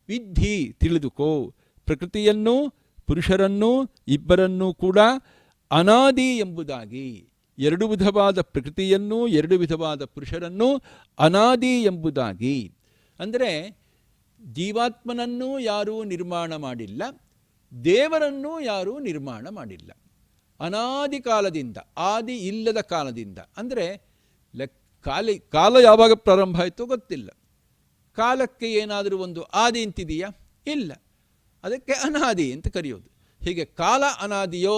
Speaker 3: ವಿದ್ಧಿ ತಿಳಿದುಕೋ, ಪ್ರಕೃತಿಯನ್ನು ಪುರುಷರನ್ನು ಇಬ್ಬರನ್ನೂ ಕೂಡ ಅನಾದಿ ಎಂಬುದಾಗಿ, ಎರಡು ವಿಧವಾದ ಪ್ರಕೃತಿಯನ್ನು ಎರಡು ವಿಧವಾದ ಪುರುಷರನ್ನು ಅನಾದಿ ಎಂಬುದಾಗಿ. ಅಂದರೆ ಜೀವಾತ್ಮನನ್ನು ಯಾರೂ ನಿರ್ಮಾಣ ಮಾಡಿಲ್ಲ, ದೇವರನ್ನು ಯಾರೂ ನಿರ್ಮಾಣ ಮಾಡಿಲ್ಲ. ಅನಾದಿ ಕಾಲದಿಂದ, ಆದಿ ಇಲ್ಲದ ಕಾಲದಿಂದ, ಅಂದರೆ ಕಾಲ ಯಾವಾಗ ಪ್ರಾರಂಭ ಆಯಿತು ಗೊತ್ತಿಲ್ಲ. ಕಾಲಕ್ಕೆ ಏನಾದರೂ ಒಂದು ಆದಿ ಅಂತಿದೆಯಾ? ಇಲ್ಲ. ಅದಕ್ಕೆ ಅನಾದಿ ಅಂತ ಕರೆಯೋದು. ಹೀಗೆ ಕಾಲ ಅನಾದಿಯೋ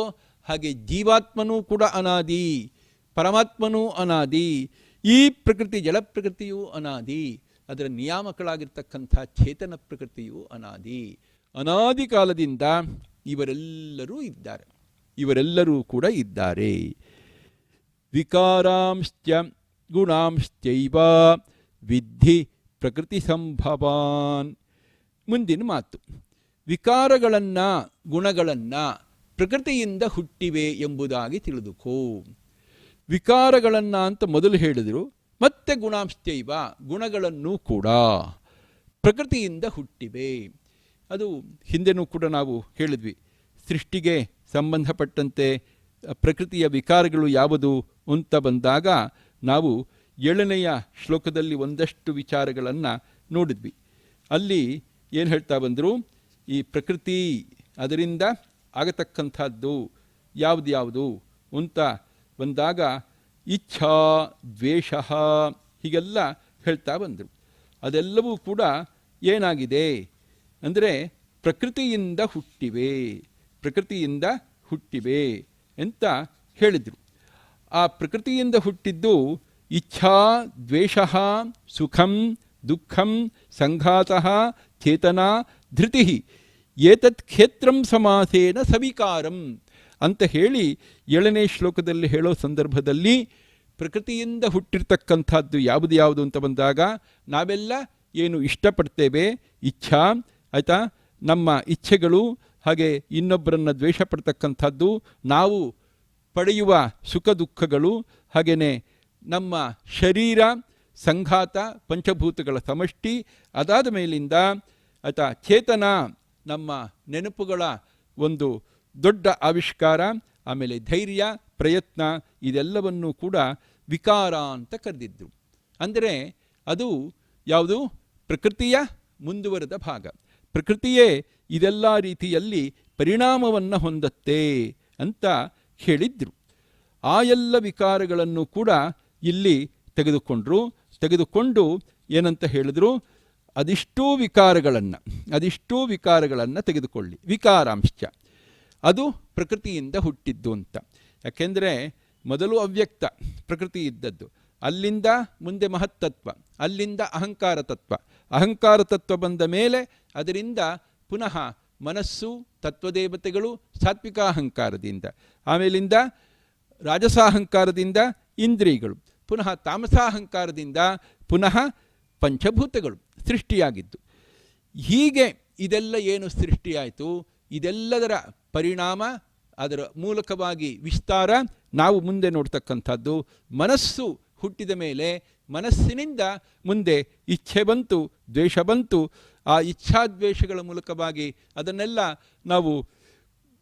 Speaker 3: ಹಾಗೆ ಜೀವಾತ್ಮನೂ ಕೂಡ ಅನಾದಿ, ಪರಮಾತ್ಮನೂ ಅನಾದಿ, ಈ ಪ್ರಕೃತಿ ಜಡ ಪ್ರಕೃತಿಯೂ ಅನಾದಿ, ಅದರ ನಿಯಾಮಕಳಾಗಿರ್ತಕ್ಕಂಥ ಚೇತನ ಪ್ರಕೃತಿಯೂ ಅನಾದಿ. ಅನಾದಿ ಕಾಲದಿಂದ ಇವರೆಲ್ಲರೂ ಇದ್ದಾರೆ, ಇವರೆಲ್ಲರೂ ಕೂಡ ಇದ್ದಾರೆ. ವಿಕಾರಾಂಶ್ಚ ಗುಣಾಂಶ್ಚೈವ ವಿದ್ಧಿ ಪ್ರಕೃತಿ ಸಂಭವಾನ್. ಮುಂದಿನ ಮಾತು, ವಿಕಾರಗಳನ್ನು ಗುಣಗಳನ್ನು ಪ್ರಕೃತಿಯಿಂದ ಹುಟ್ಟಿವೆ ಎಂಬುದಾಗಿ ತಿಳಿದುಕೋ. ವಿಕಾರಗಳನ್ನು ಅಂತ ಮೊದಲು ಹೇಳಿದರು, ಮತ್ತೆ ಗುಣಾಂಶ್ಚೈವ ಗುಣಗಳನ್ನು ಕೂಡ ಪ್ರಕೃತಿಯಿಂದ ಹುಟ್ಟಿವೆ. ಅದು ಹಿಂದೆನೂ ಕೂಡ ನಾವು ಹೇಳಿದ್ವಿ. ಸೃಷ್ಟಿಗೆ ಸಂಬಂಧಪಟ್ಟಂತೆ ಪ್ರಕೃತಿಯ ವಿಕಾರಗಳು ಯಾವುದು ಅಂತ ಬಂದಾಗ ನಾವು 7ನೆಯ ಶ್ಲೋಕದಲ್ಲಿ ಒಂದಷ್ಟು ವಿಚಾರಗಳನ್ನು ನೋಡಿದ್ವಿ. ಅಲ್ಲಿ ಏನು ಹೇಳ್ತಾ ಬಂದರು, ಈ ಪ್ರಕೃತಿ ಅದರಿಂದ ಆಗತಕ್ಕಂಥದ್ದು ಯಾವುದು ಅಂತ ಬಂದಾಗ ಇಚ್ಛಾ ದ್ವೇಷ ಹೀಗೆಲ್ಲ ಹೇಳ್ತಾ ಬಂದರು. ಅದೆಲ್ಲವೂ ಕೂಡ ಏನಾಗಿದೆ ಅಂದರೆ ಪ್ರಕೃತಿಯಿಂದ ಹುಟ್ಟಿವೆ, ಪ್ರಕೃತಿಯಿಂದ ಹುಟ್ಟಿವೆ ಅಂತ ಹೇಳಿದರು. ಆ ಪ್ರಕೃತಿಯಿಂದ ಹುಟ್ಟಿದ್ದು ಇಚ್ಛಾ ದ್ವೇಷ ಸುಖಂ ದುಃಖಂ ಸಂಘಾತಃ ಚೇತನಾ ಧೃತಿ ಏತತ್ ಕ್ಷೇತ್ರಂ ಸಮಾಸೇನ ಸವಿಕಾರಂ ಅಂತ ಹೇಳಿ 7ನೇ ಶ್ಲೋಕದಲ್ಲಿ ಹೇಳೋ ಸಂದರ್ಭದಲ್ಲಿ ಪ್ರಕೃತಿಯಿಂದ ಹುಟ್ಟಿರ್ತಕ್ಕಂಥದ್ದು ಯಾವುದು ಅಂತ ಬಂದಾಗ ನಾವೆಲ್ಲ ಏನು ಇಷ್ಟಪಡ್ತೇವೆ, ಇಚ್ಛಾ ಆಯಿತಾ, ನಮ್ಮ ಇಚ್ಛೆಗಳು, ಹಾಗೆ ಇನ್ನೊಬ್ಬರನ್ನು ದ್ವೇಷ ಪಡ್ತಕ್ಕಂಥದ್ದು, ನಾವು ಪಡೆಯುವ ಸುಖ ದುಃಖಗಳು, ಹಾಗೆಯೇ ನಮ್ಮ ಶರೀರ, ಸಂಘಾತ, ಪಂಚಭೂತಗಳ ಸಮಷ್ಟಿ, ಅದಾದ ಮೇಲಿಂದ ಆಯಿತಾ ಚೇತನ, ನಮ್ಮ ನೆನಪುಗಳ ಒಂದು ದೊಡ್ಡ ಆವಿಷ್ಕಾರ, ಆಮೇಲೆ ಧೈರ್ಯ, ಪ್ರಯತ್ನ, ಇದೆಲ್ಲವನ್ನೂ ಕೂಡ ವಿಕಾರ ಅಂತ ಕರೆದಿದ್ರು. ಅಂದರೆ ಅದು ಯಾವುದು ಪ್ರಕೃತಿಯ ಮುಂದುವರೆದ ಭಾಗ. ಪ್ರಕೃತಿಯೇ ಇದೆಲ್ಲ ರೀತಿಯಲ್ಲಿ ಪರಿಣಾಮವನ್ನು ಹೊಂದತ್ತೆ ಅಂತ ಹೇಳಿದ್ರು. ಆ ಎಲ್ಲ ವಿಕಾರಗಳನ್ನು ಕೂಡ ಇಲ್ಲಿ ತೆಗೆದುಕೊಂಡು ಏನಂತ ಹೇಳಿದ್ರು, ಅದಿಷ್ಟೂ ವಿಕಾರಗಳನ್ನು ತೆಗೆದುಕೊಳ್ಳಿ. ವಿಕಾರಾಂಶ ಅದು ಪ್ರಕೃತಿಯಿಂದ ಹುಟ್ಟಿದ್ದು ಅಂತ. ಯಾಕೆಂದರೆ ಮೊದಲು ಅವ್ಯಕ್ತ ಪ್ರಕೃತಿ ಇದ್ದದ್ದು, ಅಲ್ಲಿಂದ ಮುಂದೆ ಮಹತ್ತತ್ವ, ಅಲ್ಲಿಂದ ಅಹಂಕಾರ ತತ್ವ ಬಂದ ಮೇಲೆ ಅದರಿಂದ ಪುನಃ ಮನಸ್ಸು, ತತ್ವದೇವತೆಗಳು ಸಾತ್ವಿಕಾಹಂಕಾರದಿಂದ, ಆಮೇಲಿಂದ ರಾಜಸಾಹಂಕಾರದಿಂದ ಇಂದ್ರಿಯಗಳು, ಪುನಃ ತಾಮಸಾಹಂಕಾರದಿಂದ ಪುನಃ ಪಂಚಭೂತಗಳು ಸೃಷ್ಟಿಯಾಗಿದ್ದು. ಹೀಗೆ ಇದೆಲ್ಲ ಏನು ಸೃಷ್ಟಿಯಾಯಿತು, ಇದೆಲ್ಲದರ ಪರಿಣಾಮ, ಅದರ ಮೂಲಕವಾಗಿ ವಿಸ್ತಾರ ನಾವು ಮುಂದೆ ನೋಡ್ತಕ್ಕಂಥದ್ದು. ಮನಸ್ಸು ಹುಟ್ಟಿದ ಮೇಲೆ ಮನಸ್ಸಿನಿಂದ ಮುಂದೆ ಇಚ್ಛೆ ಬಂತು, ದ್ವೇಷ ಬಂತು. ಆ ಇಚ್ಛಾದ್ವೇಷಗಳ ಮೂಲಕವಾಗಿ ಅದನ್ನೆಲ್ಲ ನಾವು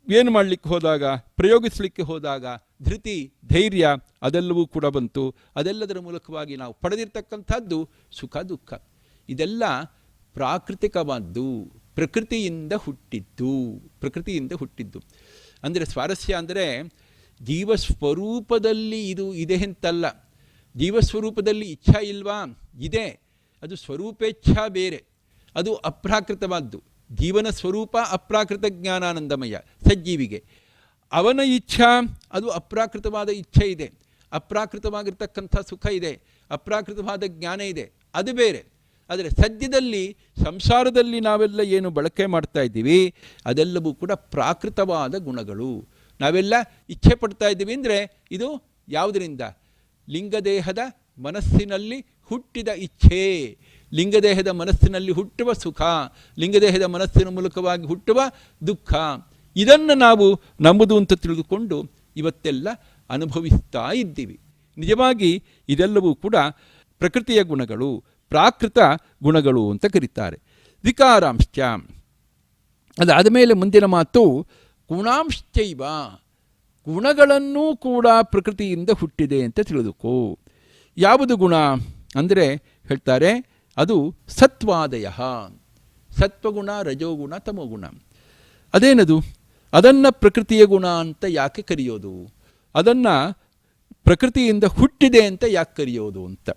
Speaker 3: ಏನು ಮಾಡಲಿಕ್ಕೆ ಹೋದಾಗ, ಪ್ರಯೋಗಿಸಲಿಕ್ಕೆ ಹೋದಾಗ ಧೃತಿ, ಧೈರ್ಯ ಅದೆಲ್ಲವೂ ಕೂಡ ಬಂತು. ಅದೆಲ್ಲದರ ಮೂಲಕವಾಗಿ ನಾವು ಪಡೆದಿರ್ತಕ್ಕಂಥದ್ದು ಸುಖ ದುಃಖ. ಇದೆಲ್ಲ ಪ್ರಾಕೃತಿಕವಾದ್ದು, ಪ್ರಕೃತಿಯಿಂದ ಹುಟ್ಟಿದ್ದು. ಅಂದರೆ ಸ್ವಾರಸ್ಯ ಅಂದರೆ ಜೀವಸ್ವರೂಪದಲ್ಲಿ ಇದು ಇದೆ ಅಂತಲ್ಲ. ಜೀವಸ್ವರೂಪದಲ್ಲಿ ಇಚ್ಛಾ ಇಲ್ವಾ? ಇದೆ. ಅದು ಸ್ವರೂಪೇಚ್ಛಾ ಬೇರೆ, ಅದು ಅಪ್ರಾಕೃತವಾದ್ದು. ಜೀವನ ಸ್ವರೂಪ ಅಪ್ರಾಕೃತ ಜ್ಞಾನಾನಂದಮಯ ಸಜ್ಜೀವಿಗೆ. ಅವನ ಇಚ್ಛಾ ಅದು ಅಪ್ರಾಕೃತವಾದ ಇಚ್ಛೆ ಇದೆ, ಅಪ್ರಾಕೃತವಾಗಿರ್ತಕ್ಕಂಥ ಸುಖ ಇದೆ, ಅಪ್ರಾಕೃತವಾದ ಜ್ಞಾನ ಇದೆ, ಅದು ಬೇರೆ. ಆದರೆ ಸದ್ಯದಲ್ಲಿ ಸಂಸಾರದಲ್ಲಿ ನಾವೆಲ್ಲ ಏನು ಬಳಕೆ ಮಾಡ್ತಾ ಇದ್ದೀವಿ ಅದೆಲ್ಲವೂ ಕೂಡ ಪ್ರಾಕೃತವಾದ ಗುಣಗಳು. ನಾವೆಲ್ಲ ಇಚ್ಛೆ ಪಡ್ತಾ ಇದ್ದೀವಿ ಅಂದರೆ ಇದು ಯಾವುದರಿಂದ? ಲಿಂಗದೇಹದ ಮನಸ್ಸಿನಲ್ಲಿ ಹುಟ್ಟಿದ ಇಚ್ಛೆ, ಲಿಂಗದೇಹದ ಮನಸ್ಸಿನಲ್ಲಿ ಹುಟ್ಟುವ ಸುಖ, ಲಿಂಗದೇಹದ ಮನಸ್ಸಿನ ಮೂಲಕವಾಗಿ ಹುಟ್ಟುವ ದುಃಖ. ಇದನ್ನು ನಾವು ನಮ್ಮದು ಅಂತ ತಿಳಿದುಕೊಂಡು ಇವತ್ತೆಲ್ಲ ಅನುಭವಿಸ್ತಾ ಇದ್ದೀವಿ. ನಿಜವಾಗಿ ಇದೆಲ್ಲವೂ ಕೂಡ ಪ್ರಕೃತಿಯ ಗುಣಗಳು, ಪ್ರಾಕೃತ ಗುಣಗಳು ಅಂತ ಕರೀತಾರೆ. ವಿಕಾರಾಂಶ, ಅದಾದ ಮೇಲೆ ಮುಂದಿನ ಮಾತು ಗುಣಾಂಶ್ಚೈವ, ಗುಣಗಳನ್ನೂ ಕೂಡ ಪ್ರಕೃತಿಯಿಂದ ಹುಟ್ಟಿದೆ ಅಂತ ತಿಳಿದುಕೋ. ಯಾವುದು ಗುಣ ಅಂದರೆ ಹೇಳ್ತಾರೆ ಅದು ಸತ್ವಾದಯ, ಸತ್ವಗುಣ, ರಜೋಗುಣ, ತಮೋಗುಣ. ಅದೇನದು? ಅದನ್ನು ಪ್ರಕೃತಿಯ ಗುಣ ಅಂತ ಯಾಕೆ ಕರೆಯೋದು? ಅದನ್ನು ಪ್ರಕೃತಿಯಿಂದ ಹುಟ್ಟಿದೆ ಅಂತ ಯಾಕೆ ಕರೆಯೋದು ಅಂತ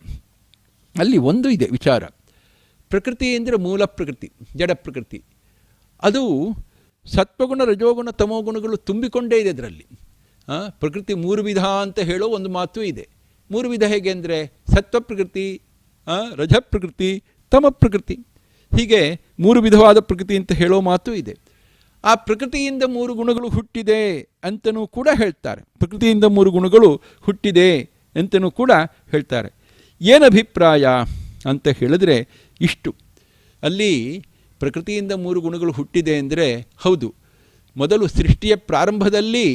Speaker 3: ಅಲ್ಲಿ ಒಂದು ಇದೆ ವಿಚಾರ. ಪ್ರಕೃತಿ ಅಂದರೆ ಮೂಲ ಪ್ರಕೃತಿ, ಜಡ ಪ್ರಕೃತಿ. ಅದು ಸತ್ವಗುಣ, ರಜೋಗುಣ, ತಮೋಗುಣಗಳು ತುಂಬಿಕೊಂಡೇ ಇದೆ ಅದರಲ್ಲಿ. ಪ್ರಕೃತಿ 3 ವಿಧ ಅಂತ ಹೇಳೋ ಒಂದು ಮಾತು ಇದೆ. 3 ವಿಧ ಹೇಗೆ ಅಂದರೆ ಸತ್ವ ಪ್ರಕೃತಿ, ರಜ ಪ್ರಕೃತಿ, ತಮ ಪ್ರಕೃತಿ. ಹೀಗೆ 3 ವಿಧವಾದ ಪ್ರಕೃತಿ ಅಂತ ಹೇಳೋ ಮಾತು ಇದೆ. ಆ ಪ್ರಕೃತಿಯಿಂದ 3 ಗುಣಗಳು ಹುಟ್ಟಿದೆ ಅಂತಲೂ ಕೂಡ ಹೇಳ್ತಾರೆ. ಪ್ರಕೃತಿಯಿಂದ 3 ಗುಣಗಳು ಹುಟ್ಟಿದೆ ಅಂತಲೂ ಕೂಡ ಹೇಳ್ತಾರೆ. ಏನು ಅಭಿಪ್ರಾಯ ಅಂತ ಹೇಳಿದ್ರೆ ಇಷ್ಟು. ಅಲ್ಲಿ ಪ್ರಕೃತಿಯಿಂದ 3 ಗುಣಗಳು ಹುಟ್ಟಿದೆ ಅಂದರೆ ಹೌದು, ಮೊದಲು ಸೃಷ್ಟಿಯ ಪ್ರಾರಂಭದಲ್ಲಿ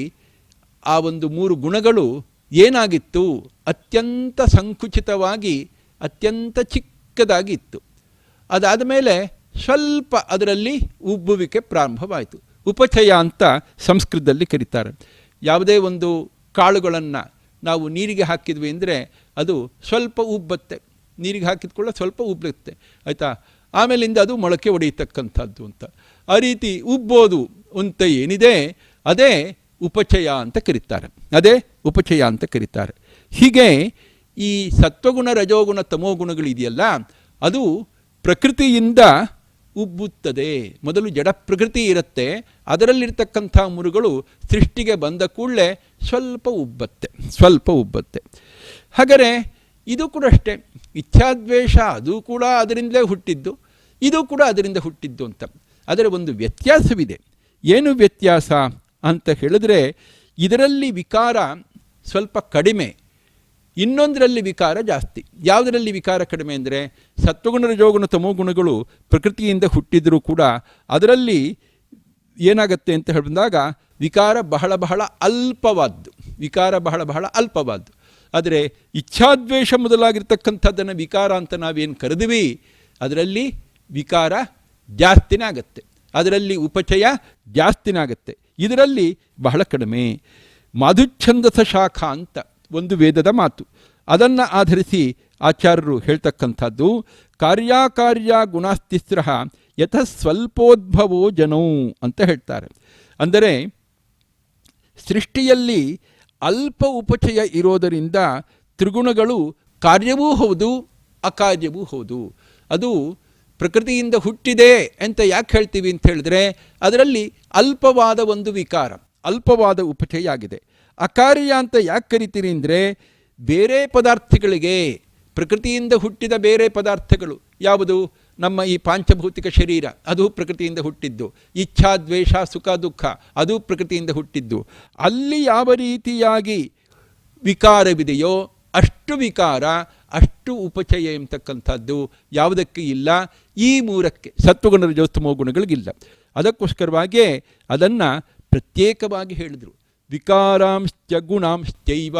Speaker 3: ಆ ಒಂದು 3 ಗುಣಗಳು ಏನಾಗಿತ್ತು? ಅತ್ಯಂತ ಸಂಕುಚಿತವಾಗಿ, ಅತ್ಯಂತ ಚಿಕ್ಕದಾಗಿ ಇತ್ತು. ಅದಾದ ಮೇಲೆ ಸ್ವಲ್ಪ ಅದರಲ್ಲಿ ಉಬ್ಬುವಿಕೆ ಪ್ರಾರಂಭವಾಯಿತು. ಉಪಚಯ ಅಂತ ಸಂಸ್ಕೃತದಲ್ಲಿ ಕರೀತಾರೆ. ಯಾವುದೇ ಒಂದು ಕಾಳುಗಳನ್ನು ನಾವು ನೀರಿಗೆ ಹಾಕಿದ್ವಿ ಅಂದರೆ ಅದು ಸ್ವಲ್ಪ ಉಬ್ಬತ್ತೆ, ನೀರಿಗೆ ಹಾಕಿದ್ಕೊಳ್ಳೋ ಸ್ವಲ್ಪ ಉಬ್ಬುತ್ತೆ, ಆಯಿತಾ? ಆಮೇಲಿಂದ ಅದು ಮೊಳಕೆ ಹೊಡೆಯತಕ್ಕಂಥದ್ದು ಅಂತ. ಆ ರೀತಿ ಉಬ್ಬೋದು ಅಂತ ಏನಿದೆ ಅದೇ ಉಪಚಯ ಅಂತ ಕರೀತಾರೆ. ಅದೇ ಉಪಚಯ ಅಂತ ಕರೀತಾರೆ. ಹೀಗೆ ಈ ಸತ್ವಗುಣ, ರಜೋಗುಣ, ತಮೋಗುಣಗಳಿದೆಯಲ್ಲ, ಅದು ಪ್ರಕೃತಿಯಿಂದ ಉಬ್ಬುತ್ತದೆ. ಮೊದಲು ಜಡ ಪ್ರಕೃತಿ ಇರುತ್ತೆ, ಅದರಲ್ಲಿರ್ತಕ್ಕಂಥ ಮುರುಗಳು ಸೃಷ್ಟಿಗೆ ಬಂದ ಕೂಡಲೇ ಸ್ವಲ್ಪ ಉಬ್ಬತ್ತೆ. ಹಾಗಾದರೆ ಇದು ಕೂಡ ಅಷ್ಟೇ, ಇಚ್ಛಾದ್ವೇಷ ಅದು ಕೂಡ ಅದರಿಂದಲೇ ಹುಟ್ಟಿದ್ದು, ಇದು ಕೂಡ ಅದರಿಂದ ಹುಟ್ಟಿದ್ದು ಅಂತ. ಆದರೆ ಒಂದು ವ್ಯತ್ಯಾಸವಿದೆ. ಏನು ವ್ಯತ್ಯಾಸ ಅಂತ ಹೇಳಿದ್ರೆ, ಇದರಲ್ಲಿ ವಿಕಾರ ಸ್ವಲ್ಪ ಕಡಿಮೆ, ಇನ್ನೊಂದರಲ್ಲಿ ವಿಕಾರ ಜಾಸ್ತಿ. ಯಾವುದರಲ್ಲಿ ವಿಕಾರ ಕಡಿಮೆ ಅಂದರೆ ಸತ್ವಗುಣ, ರಜೋಗುಣ, ತಮೋಗುಣಗಳು ಪ್ರಕೃತಿಯಿಂದ ಹುಟ್ಟಿದರೂ ಕೂಡ ಅದರಲ್ಲಿ ಏನಾಗತ್ತೆ ಅಂತ ಹೇಳಿದಾಗ ವಿಕಾರ ಬಹಳ ಬಹಳ ಅಲ್ಪವಾದ್ದು. ಆದರೆ ಇಚ್ಛಾದ್ವೇಷ ಮೊದಲಾಗಿರ್ತಕ್ಕಂಥದ್ದನ್ನು ವಿಕಾರ ಅಂತ ನಾವೇನು ಕರೆದ್ವಿ, ಅದರಲ್ಲಿ ವಿಕಾರ ಜಾಸ್ತಿನೇ ಆಗುತ್ತೆ, ಅದರಲ್ಲಿ ಉಪಚಯ ಜಾಸ್ತಿನೇ ಆಗುತ್ತೆ. ಇದರಲ್ಲಿ ಬಹಳ ಕಡಿಮೆ. ಮಾಧುಚ್ಛಂದಸ ಶಾಖ ಅಂತ ಒಂದು ವೇದದ ಮಾತು, ಅದನ್ನು ಆಧರಿಸಿ ಆಚಾರ್ಯರು ಹೇಳ್ತಕ್ಕಂಥದ್ದು ಕಾರ್ಯಾಕಾರ್ಯ ಗುಣಾಸ್ತಿಸ್ರ ಯಥ ಸ್ವಲ್ಪೋದ್ಭವೋ ಜನೋ ಅಂತ ಹೇಳ್ತಾರೆ. ಅಂದರೆ ಸೃಷ್ಟಿಯಲ್ಲಿ ಅಲ್ಪ ಉಪಚಯ ಇರೋದರಿಂದ ತ್ರಿಗುಣಗಳು ಕಾರ್ಯವೂ ಹೌದು, ಅಕಾರ್ಯವೂ ಹೌದು. ಅದು ಪ್ರಕೃತಿಯಿಂದ ಹುಟ್ಟಿದೆ ಅಂತ ಯಾಕೆ ಹೇಳ್ತೀವಿ ಅಂತ ಹೇಳಿದ್ರೆ ಅದರಲ್ಲಿ ಅಲ್ಪವಾದ ಒಂದು ವಿಕಾರ, ಅಲ್ಪವಾದ ಉಪಚಯ ಆಗಿದೆ. ಅಕಾರ್ಯ ಅಂತ ಯಾಕೆ ಕರಿತೀರಿ ಅಂದರೆ ಬೇರೆ ಪದಾರ್ಥಗಳಿಗೆ, ಪ್ರಕೃತಿಯಿಂದ ಹುಟ್ಟಿದ ಬೇರೆ ಪದಾರ್ಥಗಳು ಯಾವುದು? ನಮ್ಮ ಈ ಪಾಂಚಭೌತಿಕ ಶರೀರ, ಅದು ಪ್ರಕೃತಿಯಿಂದ ಹುಟ್ಟಿದ್ದು. ಇಚ್ಛಾ, ದ್ವೇಷ, ಸುಖ, ದುಃಖ, ಅದು ಪ್ರಕೃತಿಯಿಂದ ಹುಟ್ಟಿದ್ದು. ಅಲ್ಲಿ ಯಾವ ರೀತಿಯಾಗಿ ವಿಕಾರವಿದೆಯೋ ಅಷ್ಟು ವಿಕಾರ, ಅಷ್ಟು ಉಪಚಯ ಎಂಬತಕ್ಕಂಥದ್ದು ಯಾವುದಕ್ಕೆ ಇಲ್ಲ? ಈ 3ಕ್ಕೆ, ಸತ್ವಗುಣ, ರಜೋಸ್ತಮೋ ಗುಣಗಳಿಗಿಲ್ಲ. ಅದಕ್ಕೋಸ್ಕರವಾಗಿಯೇ ಅದನ್ನು ಪ್ರತ್ಯೇಕವಾಗಿ ಹೇಳಿದರು. ವಿಕಾರಾಂಶ್ಚ ಗುಣಾಂಶ್ಚೈವ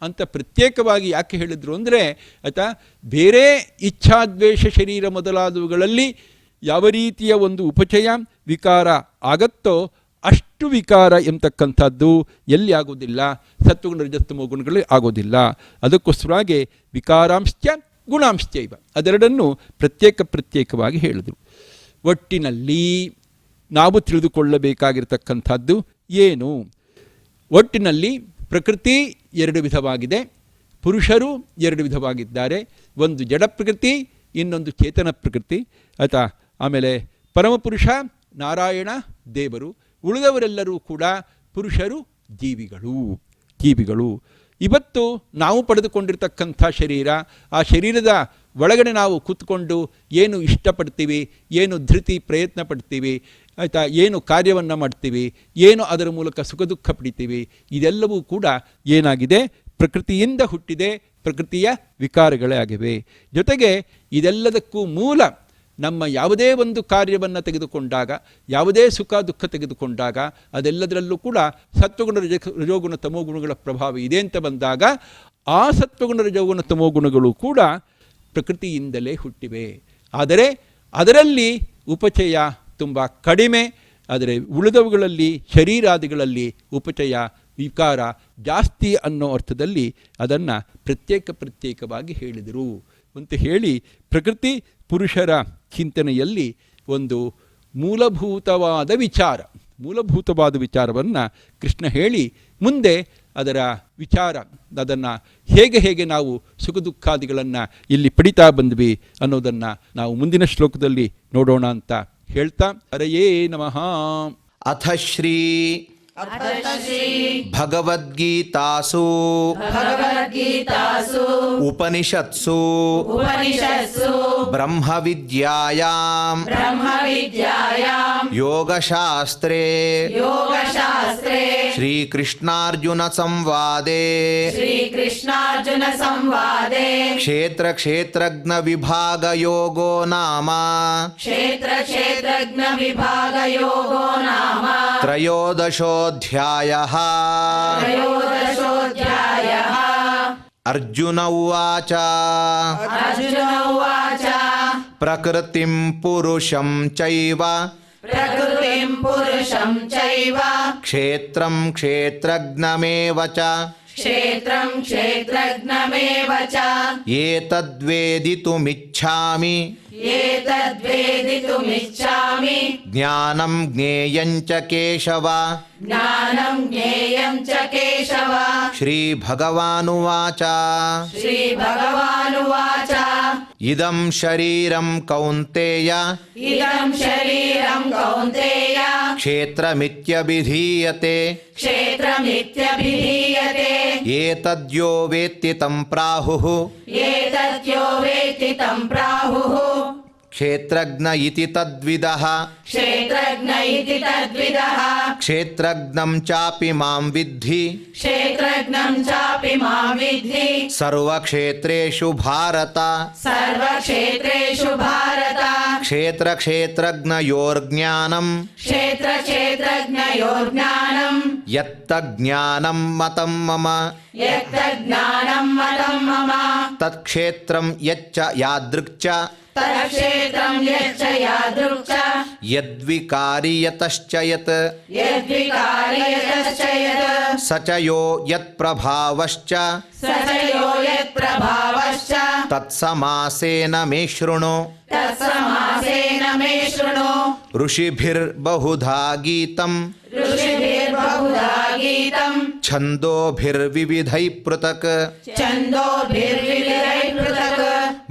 Speaker 3: ಅಂತ ಪ್ರತ್ಯೇಕವಾಗಿ ಯಾಕೆ ಹೇಳಿದರು ಅಂದರೆ, ಆಯಿತಾ, ಬೇರೆ ಇಚ್ಛಾದ್ವೇಷ ಶರೀರ ಮೊದಲಾದವುಗಳಲ್ಲಿ ಯಾವ ರೀತಿಯ ಒಂದು ಉಪಚಯ ವಿಕಾರ ಆಗತ್ತೋ ಅಷ್ಟು ವಿಕಾರ ಎಂಬತಕ್ಕಂಥದ್ದು ಎಲ್ಲಿ ಆಗೋದಿಲ್ಲ? ಸತ್ವಗುಣ, ರಜಸ್ತಮೋ ಗುಣಗಳಲ್ಲಿ ಆಗೋದಿಲ್ಲ. ಅದಕ್ಕೋಸ್ಕರವಾಗಿ ವಿಕಾರಾಂಶ್ಚ ಗುಣಾಂಶ್ಚೈವ ಅದೆರಡನ್ನು ಪ್ರತ್ಯೇಕವಾಗಿ ಹೇಳಿದರು. ಒಟ್ಟಿನಲ್ಲಿ ನಾವು ತಿಳಿದುಕೊಳ್ಳಬೇಕಾಗಿರ್ತಕ್ಕಂಥದ್ದು ಏನು? ಒಟ್ಟಿನಲ್ಲಿ ಪ್ರಕೃತಿ 2 ವಿಧವಾಗಿದೆ, ಪುರುಷರು 2 ವಿಧವಾಗಿದ್ದಾರೆ. ಒಂದು ಜಡ ಪ್ರಕೃತಿ, ಇನ್ನೊಂದು ಚೇತನ ಪ್ರಕೃತಿ, ಆಯಿತಾ? ಆಮೇಲೆ ಪರಮಪುರುಷ ನಾರಾಯಣ ದೇವರು, ಉಳಿದವರೆಲ್ಲರೂ ಕೂಡ ಪುರುಷರು, ಜೀವಿಗಳು. ಇವತ್ತು ನಾವು ಪಡೆದುಕೊಂಡಿರ್ತಕ್ಕಂಥ ಶರೀರ, ಆ ಶರೀರದ ಒಳಗಡೆ ನಾವು ಕೂತ್ಕೊಂಡು ಏನು ಇಷ್ಟಪಡ್ತೀವಿ, ಏನು ಧೃತಿ ಪ್ರಯತ್ನ ಪಡ್ತೀವಿ, ಆಯಿತಾ, ಏನು ಕಾರ್ಯವನ್ನು ಮಾಡ್ತೀವಿ, ಏನು ಅದರ ಮೂಲಕ ಸುಖ ದುಃಖ ಪಡಿತೀವಿ, ಇದೆಲ್ಲವೂ ಕೂಡ ಏನಾಗಿದೆ? ಪ್ರಕೃತಿಯಿಂದ ಹುಟ್ಟಿದೆ, ಪ್ರಕೃತಿಯ ವಿಕಾರಗಳೇ ಆಗಿವೆ. ಜೊತೆಗೆ ಇದೆಲ್ಲದಕ್ಕೂ ಮೂಲ ನಮ್ಮ ಯಾವುದೇ ಒಂದು ಕಾರ್ಯವನ್ನು ತೆಗೆದುಕೊಂಡಾಗ, ಯಾವುದೇ ಸುಖ ದುಃಖ ತೆಗೆದುಕೊಂಡಾಗ ಅದೆಲ್ಲದರಲ್ಲೂ ಕೂಡ ಸತ್ವಗುಣ, ರಜೋಗುಣ, ತಮೋಗುಣಗಳ ಪ್ರಭಾವ ಇದೆ ಅಂತ ಬಂದಾಗ ಆ ಸತ್ವಗುಣ, ರಜೋಗುಣ, ತಮೋಗುಣಗಳು ಕೂಡ ಪ್ರಕೃತಿಯಿಂದಲೇ ಹುಟ್ಟಿವೆ. ಆದರೆ ಅದರಲ್ಲಿ ಉಪಚಯ ತುಂಬ ಕಡಿಮೆ. ಆದರೆ ಉಳಿದವುಗಳಲ್ಲಿ ಶರೀರಾದಿಗಳಲ್ಲಿ ಉಪಚಯ ವಿಕಾರ ಜಾಸ್ತಿ ಅನ್ನೋ ಅರ್ಥದಲ್ಲಿ ಅದನ್ನು ಪ್ರತ್ಯೇಕವಾಗಿ ಹೇಳಿದರು ಅಂತ ಹೇಳಿ ಪ್ರಕೃತಿ ಪುರುಷರ ಚಿಂತನೆಯಲ್ಲಿ ಒಂದು ಮೂಲಭೂತವಾದ ವಿಚಾರವನ್ನು ಕೃಷ್ಣ ಹೇಳಿ ಮುಂದೆ ಅದರ ವಿಚಾರ ಅದನ್ನು ಹೇಗೆ ನಾವು ಸುಖ ದುಃಖಾದಿಗಳನ್ನು ಇಲ್ಲಿ ಪಡಿತಾ ಬಂದ್ವಿ ಅನ್ನೋದನ್ನು ನಾವು ಮುಂದಿನ ಶ್ಲೋಕದಲ್ಲಿ ನೋಡೋಣ ಅಂತ ಹೇಳ್ತಾ ಹರಯೇ ನಮಃ.
Speaker 1: ಅಥ ಶ್ರೀ ಭಗವದ್ಗೀತಾಸು ಉಪನಿಷತ್ಸು ಬ್ರಹ್ಮವಿದ್ಯಾಯಾಂ ಯೋಗಶಾಸ್ತ್ರೇ ಶ್ರೀಕೃಷ್ಣಾರ್ಜುನ ಸಂವಾದೇ ಕ್ಷೇತ್ರ ಕ್ಷೇತ್ರಜ್ಞ ವಿಭಾಗ ಯೋಗೋ ನಾಮ ತ್ರಯೋದಶೋऽಧ್ಯಾಯಃ. ಅರ್ಜುನ ಉವಾಚ ಪ್ರಕೃತಿಂ ಪುರುಷಂ ಚೈವ ಕ್ಷೇತ್ರಂ ಕ್ಷೇತ್ರಜ್ಞಮೇವ ಚ ಏತದ್ವೇದಿತುಮಿಚ್ಛಾಮಿ ಜ್ಞಾನಂ ಜ್ಞೇಯಂ ಚ ಕೇಶವ. ಶ್ರೀಭಗವಾನುವಾಚ ಇದಂ ಶರೀರಂ ಕೌಂತೆಯ ಕ್ಷೇತ್ರಮಿತ್ಯಭಿಧೀಯತೆ ಏತದ್ಯೋ ವೇತ್ತಿ ತಂ ಪ್ರಾಹುಃ ಕ್ಷೇತ್ರಜ್ಞ ಇತಿ ತದ್ವಿದಃ ಕ್ಷೇತ್ರಜ್ಞಂ ಚಾಪಿ ಮಾಂ ವಿದ್ಧಿ ಸರ್ವಕ್ಷೇತ್ರೇಷು ಭಾರತ ಕ್ಷೇತ್ರ ಕ್ಷೇತ್ರಜ್ಞಯೋರ್ಜ್ಞಾನಂ ಯತ್ತ ಜ್ಞಾನಂ ಮತಂ ಮಮ ತತ್ಕ್ಷೇತ್ರಂ ಯಚ್ಚ ಯಾದೃಕ್ಚ ಯದ್ವಿಕಾರಿಯತಶ್ಚ ಯತ್ ಸ ಚ ಯೋ ಯತ್ಪ್ರಭಾವಶ್ಚ ತತ್ಸಮಾಸೇನ ಮೇ ಶೃಣು. ಋಷಿಭಿರ್ಬಹುಧಾ ಗೀತಂ ಛಂದೋಭಿರ್ವಿವಿಧೈಃ ಪೃಥಕ್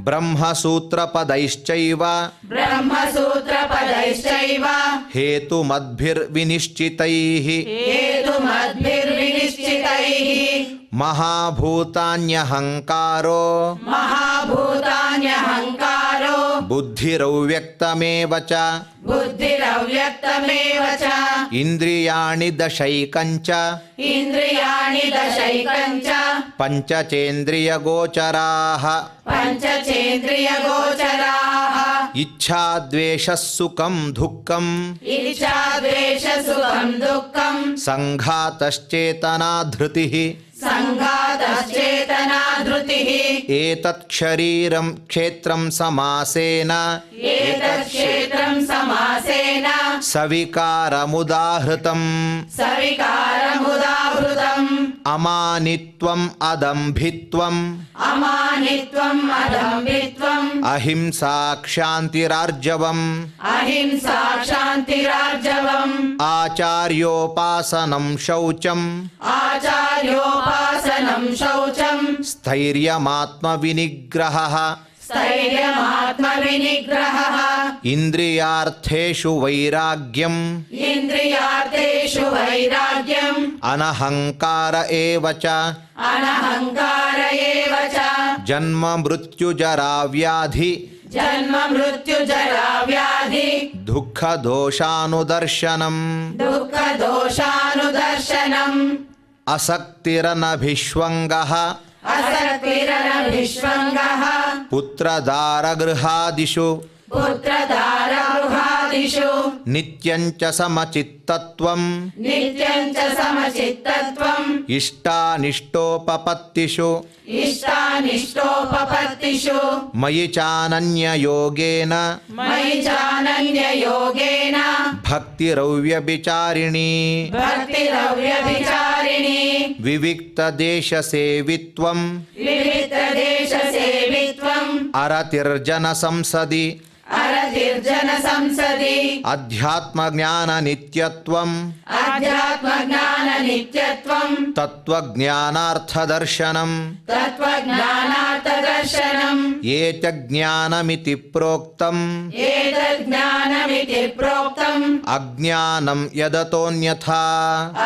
Speaker 1: ಬ್ರಹ್ಮಸೂತ್ರಪದೈಶ್ಚೈವ ಹೇತುಮದ್ಭಿರ್ವಿನಿಶ್ಚಿತೈಃ ಮಹಾಭೂತಾನ್ಯಹಂಕಾರೋ ಬುದ್ಧಿರವ್ಯಕ್ತಮೇವ ಚ ಇಂದ್ರಿಯಾಣಿ ದಶೈಕಂಚ ಪಂಚಚೇಂದ್ರಿಯಗೋಚರಾಃ ಇಚ್ಛಾದ್ವೇಷಃ ಸುಖಂ ದುಃಖಂ ಸಂಘಾತಶ್ಚೇತನಾ ಧೃತಿಃ ಏತತ್ ಶರೀರಂ ಕ್ಷೇತ್ರಂ ಸಮಾಸೇನ ಸವಿಕಾರಮುದಾಹೃತಂ ಅಮಾನಿತ್ವಂ ಅದಂಭಿತ್ವಂ ಅಹಿಂಸಾ ಕ್ಷಾಂತಿರಾರ್ಜವಂ ಆಚಾರ್ಯೋಪಾಸನಂ ಶೌಚಂ ಸ್ಥೈರ್ಯಮಾತ್ಮವಿನಿಗ್ರಹಃ ಇಂದ್ರಿಯಾರ್ಥೇಷು ವೈರಾಗ್ಯಂ ಅನಹಂಕಾರ ಏವ ಚ ಜನ್ಮ ಮೃತ್ಯುಜರಾ ವ್ಯಾಧಿ ದುಃಖ ದೋಷಾನುದರ್ಶನಂ ಅಸಕ್ತಿರನಭಿಷ್ವಂಗಃ ಪುತ್ರದಾರಗೃಹಾದಿಷು
Speaker 2: ಜ್ಯೋತಿಷು
Speaker 1: ನಿತ್ಯಂಚ ಸಮಚಿತ್ತತ್ವಂ
Speaker 2: ನಿತ್ಯಂ ಚ ಸಮಚಿತ್ತತ್ವಂ
Speaker 1: ಇಷ್ಟಾನಿಷ್ಟೋಪಪತ್ತಿಷು
Speaker 2: ಇಷ್ಟಾನಿಷ್ಟೋಪಪತ್ತಿಷು
Speaker 1: ಮಯಿ ಚಾನನ್ಯಯೋಗೇನ
Speaker 2: ಮಯಿ ಚಾನನ್ಯಯೋಗೇನ
Speaker 1: ಭಕ್ತಿರವ್ಯಭಿಚಾರಿಣೀ
Speaker 2: ಭಕ್ತಿರವ್ಯಭಿಚಾರಿಣಿ
Speaker 1: ವಿವಿಕ್ತದೇಶಸೇವಿತ್ವಂ
Speaker 2: ವಿವಿಕ್ತದೇಶಸೇವಿತ್ವಂ
Speaker 1: ಅರತಿರ್ಜನ ಸಂಸದಿ
Speaker 2: ಅರತಿರ್ಜನ ಸಂಸದಿ
Speaker 1: ಅಧ್ಯಾತ್ಮಜ್ಞಾನ ನಿತ್ಯತ್ವಂ
Speaker 2: ಅಧ್ಯಾತ್ಮಜ್ಞಾನ ನಿತ್ಯತ್ವಂ
Speaker 1: ತತ್ವಜ್ಞಾನಾರ್ಥದರ್ಶನಂ
Speaker 2: ತತ್ವಜ್ಞಾನಾರ್ಥದರ್ಶನಂ
Speaker 1: ಏತ ಜ್ಞಾನಮಿತಿ ಪ್ರೋಕ್ತಂ
Speaker 2: ಏತಜ್ಞಾನಮಿತಿ ಪ್ರೋಕ್ತಂ
Speaker 1: ಅಜ್ಞಾನಂ ಯದತೋನ್ಯಥಾ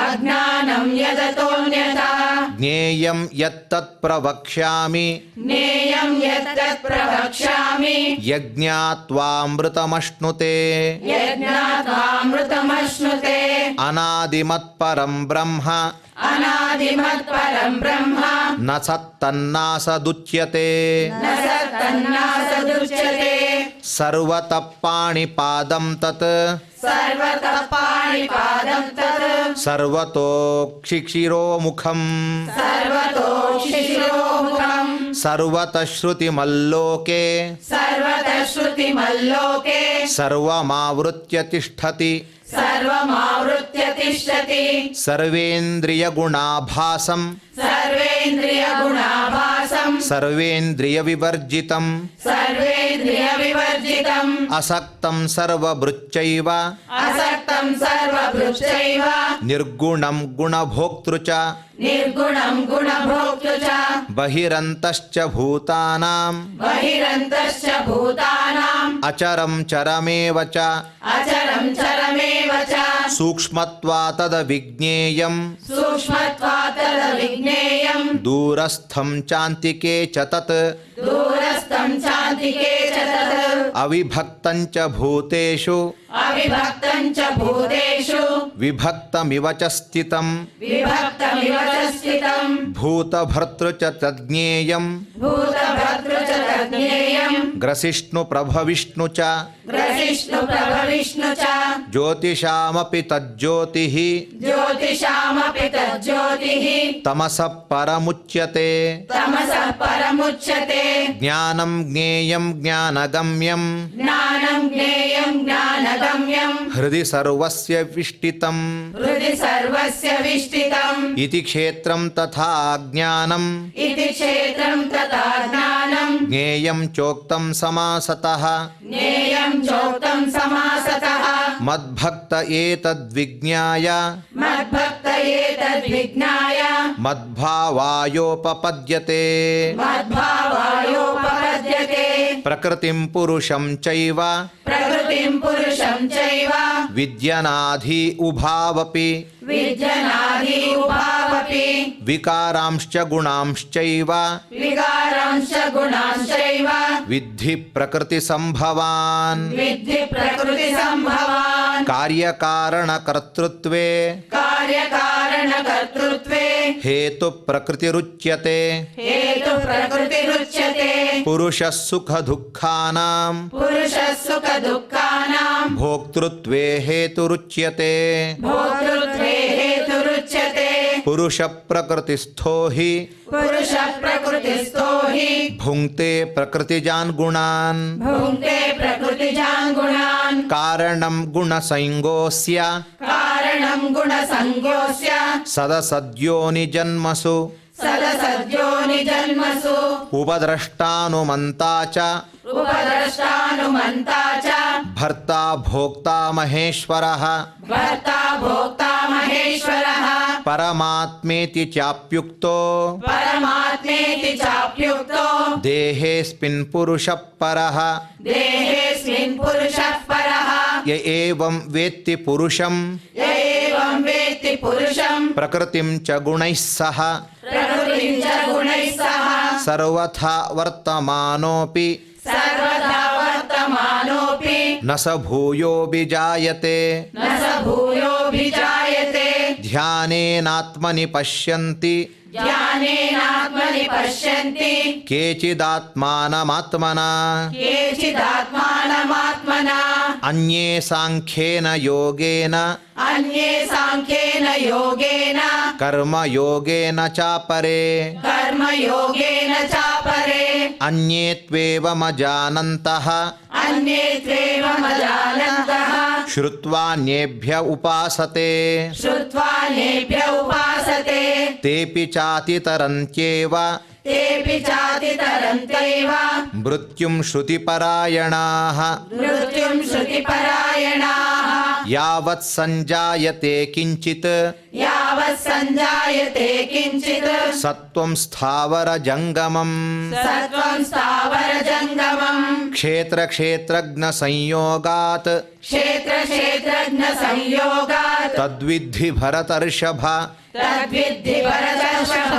Speaker 2: ಅಜ್ಞಾನಂ ಯದತೋನ್ಯಥಾ
Speaker 1: ಜ್ಞೇಯಂ ಯತ್ತತ್ ಪ್ರವಕ್ಷ್ಯಾಮಿ
Speaker 2: ಜ್ಞೇಯಂ ಯತ್ತತ್ ಪ್ರವಕ್ಷ್ಯಾಮಿ
Speaker 1: ಯಜ್ಞಾತ್ವಾಮೃತಮಶ್ನುತೆ
Speaker 2: ಯಜ್ಞಾತ್ವಾಮೃತಮಶ್ನುತೆ
Speaker 1: ಅನಾದಿಮತ್ಪರಂ ಬ್ರಹ್ಮ
Speaker 2: ಅನಾದಿಮತ್ಪರಂ ಬ್ರಹ್ಮ
Speaker 1: ನ ಸತ್ತನ್ನಾಸದುಚ್ಯತೆ
Speaker 2: ನ ಸತ್ತನ್ನಾಸದುಚ್ಯತೆ
Speaker 1: ಸರ್ವತಃ ಪಾಣಿಪಾದಂ ತತ್
Speaker 2: ಸರ್ವತಃ ಪಾಣಿಪಾದಂ ತತ್
Speaker 1: ಸರ್ವತೋಕ್ಷಿಕ್ಷಿರೋಮುಖಂ
Speaker 2: ಸರ್ವತೋ ಶಿಶಿರೋಮುಖಂ
Speaker 1: ಸರ್ವತಃ ಶ್ರುತಿಮಲ್ಲೋಕೆ
Speaker 2: ಸರ್ವತಃ ಶ್ರುತಿಮಲ್ಲೋಕೆ
Speaker 1: ಸರ್ವಮಾವೃತ್ಯ ತಿಷ್ಠತಿ
Speaker 2: ಸರ್ವಮಾವೃತ್ಯ ತಿಷ್ಠತಿ
Speaker 1: ಸರ್ವೇಂದ್ರಿಯಗುಣಾಭಾಸಂ
Speaker 2: ಸರ್ವೇಂದ್ರಿಯಗುಣಾಭಾಸಂ
Speaker 1: ಸರ್ವೇಂದ್ರಿಯವಿವರ್ಜಿತಂ
Speaker 2: ಸರ್ವೇಂದ್ರಿಯವಿವರ್ಜಿತಂ
Speaker 1: ಅಸಕ್ತಂ ಸರ್ವಭೃಚ್ಚೈವ
Speaker 2: ಅಸಕ್ತಂ ಸರ್ವಭೃಚ್ಚೈವ
Speaker 1: ನಿರ್ಗುಣಂ ಗುಣಭೋಕ್ತೃ ಚ
Speaker 2: ನಿರ್ಗುಣಂ ಗುಣಭೋಕ್ತೃ ಚ
Speaker 1: ಬಹಿರಂತಶ್ಚ ಭೂತಾನಾಂ
Speaker 2: ಬಹಿರಂತಶ್ಚ ಭೂತಾನಾಂ
Speaker 1: ಅಚರಂ ಚರಮೇವ ಚ
Speaker 2: ಅಚರಂ ಚರಮೇವ ಚ
Speaker 1: ಸೂಕ್ಷ್ಮತ್ವಾತದವಿಜ್ಞೇಯಂ
Speaker 2: ಸೂಕ್ಷ್ಮತ್ವಾತದ ವಿಜ್ಞೇಯಂ
Speaker 1: ದೂರಸ್ಥಂ ಚಾಂತಿಕೆ ಚ ತತ್
Speaker 2: ದೂರಸ್ಥಂ ಚಾಂತಿಕೆ ಚ ತತ್
Speaker 1: ಅವಿಭಕ್ತಂ ಚ ಭೂತೇಷು
Speaker 2: ಅವಿಭಕ್ತಂ ಚ ಭೂತೇಷು
Speaker 1: ವಿಭಕ್ತಮಿವ ಚ ಸ್ಥಿತಂ
Speaker 2: ವಿಭಕ್ತಮಿವ ಚ ಸ್ಥಿತಂ
Speaker 1: ಭೂತಭರ್ತೃ ಚ ತಜ್ಞೇಯಂ
Speaker 2: ಭೂತಭರ್ತೃ ಚ ತಜ್ಞೇಯಂ
Speaker 1: ಗ್ರಸಿಷ್ಣು ಪ್ರಭವಿಷ್ಣು ಚ
Speaker 2: ಗ್ರಸಿಷ್ಣು ಪ್ರಭವಿಷ್ಣು ಚ
Speaker 1: ಜ್ಯೋತಿಷಾಮಪಿ ತಜ್ಜ್ಯೋತಿಃ
Speaker 2: ಜ್ಯೋತಿಷಾಮಪಿ ತಜ್ಜ್ಯೋತಿಃ
Speaker 1: ತಮಸಃ ಪರಮುಚ್ಯತೆ
Speaker 2: ತಮಸಃ ಪರಮುಚ್ಯತೆ
Speaker 1: ಜ್ಞಾನಂ ಜ್ಞೇಯಂ ಜ್ಞಾನಗಮ್ಯಂ
Speaker 2: ಜ್ಞಾನಂ ಜ್ಞೇಯಂ ಜ್ಞಾನಗಮ್ಯಂ
Speaker 1: ಹೃದಯ ಸರ್ವಸ್ಯ ವಿಷ್ಟಿತಂ
Speaker 2: ಹೃದಯ ಸರ್ವಸ್ಯ ವಿಷ್ಟಿತಂ
Speaker 1: ಇತಿ ಕ್ಷೇತ್ರಂ ತಥಾ ಜ್ಞಾನಂ
Speaker 2: ಇತಿ ಕ್ಷೇತ್ರಂ ತಥಾ ಜ್ಞಾನಂ
Speaker 1: ಜ್ಞೇಯಂ ಚೋಕ್ತಂ ಸಮಾಸತಃ
Speaker 2: ಜ್ಞೇಯಂ ಚೋಕ್ತಂ ಸಮಾಸತಃ
Speaker 1: ಮದ್ಭಕ್ತ ಏತದ್ವಿಜ್ಞಾಯ
Speaker 2: ಮದ್ಭಕ್ತ ಏತದ್ವಿಜ್ಞಾಯ
Speaker 1: ಮದ್ಭಾವಾಯೋಪಪದ್ಯತೆ
Speaker 2: ಮದ್ಭಾವಾಯೋಪಪದ್ಯತೆ
Speaker 1: ಪ್ರಕೃತಿಂ ಪುರುಷಂ ಚೈವ
Speaker 2: ಪ್ರಕೃತಿಂ ಪುರುಷಂ ಚೈವ
Speaker 1: ವಿದ್ಯನಾಧಿ ಉಭಾವಪಿ
Speaker 2: ವಿದ್ಯನಾಧಿ ಉಭಾವಪಿ
Speaker 1: ವಿಕಾರಾಂಶ್ಚ ಗುಣಾಂಶ್ಚೈವ
Speaker 2: ವಿಕಾರಾಂಶ ಗುಣಾಂಶೈವ
Speaker 1: ವಿದ್ಧಿ ಪ್ರಕೃತಿ ಸಂಭವಾನ್
Speaker 2: ವಿದ್ಧಿ ಪ್ರಕೃತಿ ಸಂಭವಾನ್
Speaker 1: ಕಾರ್ಯಕಾರಣ ಕರ್ತೃತ್ವೇ
Speaker 2: ಕಾರ್ಯಕಾರಣ ಕರ್ತೃತ್ವೇ
Speaker 1: ಹೇತು ಪ್ರಕೃತಿರುಚ್ಯತೆ
Speaker 2: ಹೇತು ಪ್ರಕೃತಿರುಚ್ಯತೆ
Speaker 1: ಪುರುಷ ಸುಖ ದುಃಖಾನಾಂ
Speaker 2: ಪುರುಷ ಸುಖ ದುಃಖಾನಾಂ
Speaker 1: ಭೋಕ್ತೃತ್ವೇ ಹೇತುರುಚ್ಯತೆ
Speaker 2: ಭೋಕ್ತೃತ್ವೇ ಹೇತುರುಚ್ಯತೆ
Speaker 1: ಪುರುಷ ಪ್ರಕೃತಿಸ್ಥೋ ಹಿ
Speaker 2: ಪುರುಷ ಪ್ರಕೃತಿಸ್ಥೋ ಹಿ
Speaker 1: ಭುಂಕ್ತೆ ಪ್ರಕೃತಿಜಾನ್ ಗುಣಾನ್
Speaker 2: ಭುಂಕ್ತೆ ಪ್ರಕೃತಿಜಾನ್ ಗುಣಾನ್
Speaker 1: ಕಾರಣಂ ಗುಣಸಂಗೋಸ್ಯ
Speaker 2: ಕಾರಣಂ ಗುಣಸಂಗೋಸ್ಯ
Speaker 1: ಸದಸದ್ಯೋನಿ ಜನ್ಮಸು
Speaker 2: ಸದಸದ್ಯೋನಿ ಜನ್ಮಸು
Speaker 1: ಉಪದ್ರಷ್ಟಾನುಮಂತಾ ಚ
Speaker 2: ಉಪದ್ರಷ್ಟಾನುಮಂತಾ ಚ
Speaker 1: ಭರ್ತಾ ಭೋಕ್ತಾ ಮಹೇಶ್ವರಃ
Speaker 2: ಭರ್ತಾ ಭೋಕ್ತಾ ಮಹೇಶ್ವರಃ
Speaker 1: ಪರಮಾತ್ಮೇತಿ ಚಾಪ್ಯುಕ್ತೋ
Speaker 2: ಪರಮಾತ್ಮೇತಿ ಚಾಪ್ಯುಕ್ತೋ
Speaker 1: ದೇಹೇಸ್ಮಿನ್ ಪುರುಷಃ ಪರಃ
Speaker 2: ದೇಹೇಸ್ಮಿನ್ ಪುರುಷಃ ಪರಃ
Speaker 1: ಯ ಏವಂ ವೇತ್ತಿ ಪುರುಷಂ
Speaker 2: ಯ ಏವಂ ವೇತ್ತಿ ಪುರುಷಂ
Speaker 1: ಪ್ರಕೃತಿಂ ಚ ಗುಣೈಃ ಸಹ
Speaker 2: ಪ್ರಕೃತಿಂ ಚ ಗುಣೈಃ ಸಹ
Speaker 1: ಸರ್ವಥಾ ವರ್ತಮಾನೋಪಿ
Speaker 2: ಸರ್ವದಾ ವರ್ತಮಾನೋಪಿ
Speaker 1: ನ ಸ ಭೂಯೋಭಿಜಾಯತೆ
Speaker 2: ನ ಸ ಭೂಯೋಭಿಜಾಯತೆ
Speaker 1: ಧ್ಯಾನೇನಾತ್ಮನಿ ಪಶ್ಯಂತಿ
Speaker 2: ಜ್ಞಾನೇನಾತ್ಮನಿ ಪಶ್ಯಂತಿ
Speaker 1: ಕೇಚಿದಾತ್ಮಾನಮಾತ್ಮನಾ
Speaker 2: ಕೇಚಿದಾತ್ಮಾನಮಾತ್ಮನ
Speaker 1: ಅನ್ಯೇ ಸಾಂಖ್ಯೇನ ಯೋಗೇನ
Speaker 2: ಅನ್ಯೇ ಸಾಂಖ್ಯೇನ ಯೋಗೇನ
Speaker 1: ಕರ್ಮಯೋಗೇನ ಚಾಪರೇ
Speaker 2: ಕರ್ಮಯೋಗೇನ ಚಾಪರೇ
Speaker 1: ಅನ್ಯೇ ತ್ವೇವಮಜಾನಂತಃ
Speaker 2: ಅನ್ಯೇ ತ್ವೇವಮಜಾನಂತಃ
Speaker 1: ಶ್ರುತ್ವಾನ್ಯೇಭ್ಯ ಉಪಾಸತೆ
Speaker 2: ಶ್ರುತ್ವಾನ್ಯೇಭ್ಯ ಉಪಾಸತೆ
Speaker 1: ತೇಪಿ ಚಾತಿತರಂತ್ಯೇವ
Speaker 2: ತೇಪಿ ಚಾತಿತರಂತೈವ
Speaker 1: ಮೃತ್ಯುಂ ಶ್ರುತಿಪರಾಯಣಾಃ
Speaker 2: ಮೃತ್ಯುಂ ಶ್ರುತಿಪರಾಯಣಾಃ
Speaker 1: ಯಾವತ್ ಸಂಜಾಯತೆ ಕಿಂಚಿತ್
Speaker 2: ಯಾವತ್ ಸಂಜಾಯತೆ ಕಿಂಚಿತ್
Speaker 1: ಸತ್ವಂ ಸ್ಥಾವರ ಜಂಗಮಂ
Speaker 2: ಸತ್ವಂ ಸ್ಥಾವರ ಜಂಗಮಂ
Speaker 1: ಕ್ಷೇತ್ರ ಕ್ಷೇತ್ರಜ್ಞ ಸಂಯೋಗಾತ್
Speaker 2: ಕ್ಷೇತ್ರ ಕ್ಷೇತ್ರಜ್ಞ ಸಂಯೋಗಾತ್
Speaker 1: ತದ್ವಿದ್ಧಿ ಭರತರ್ಷಭ
Speaker 2: ತದ್ವಿದ್ಧಿ ಭರತರ್ಷಭ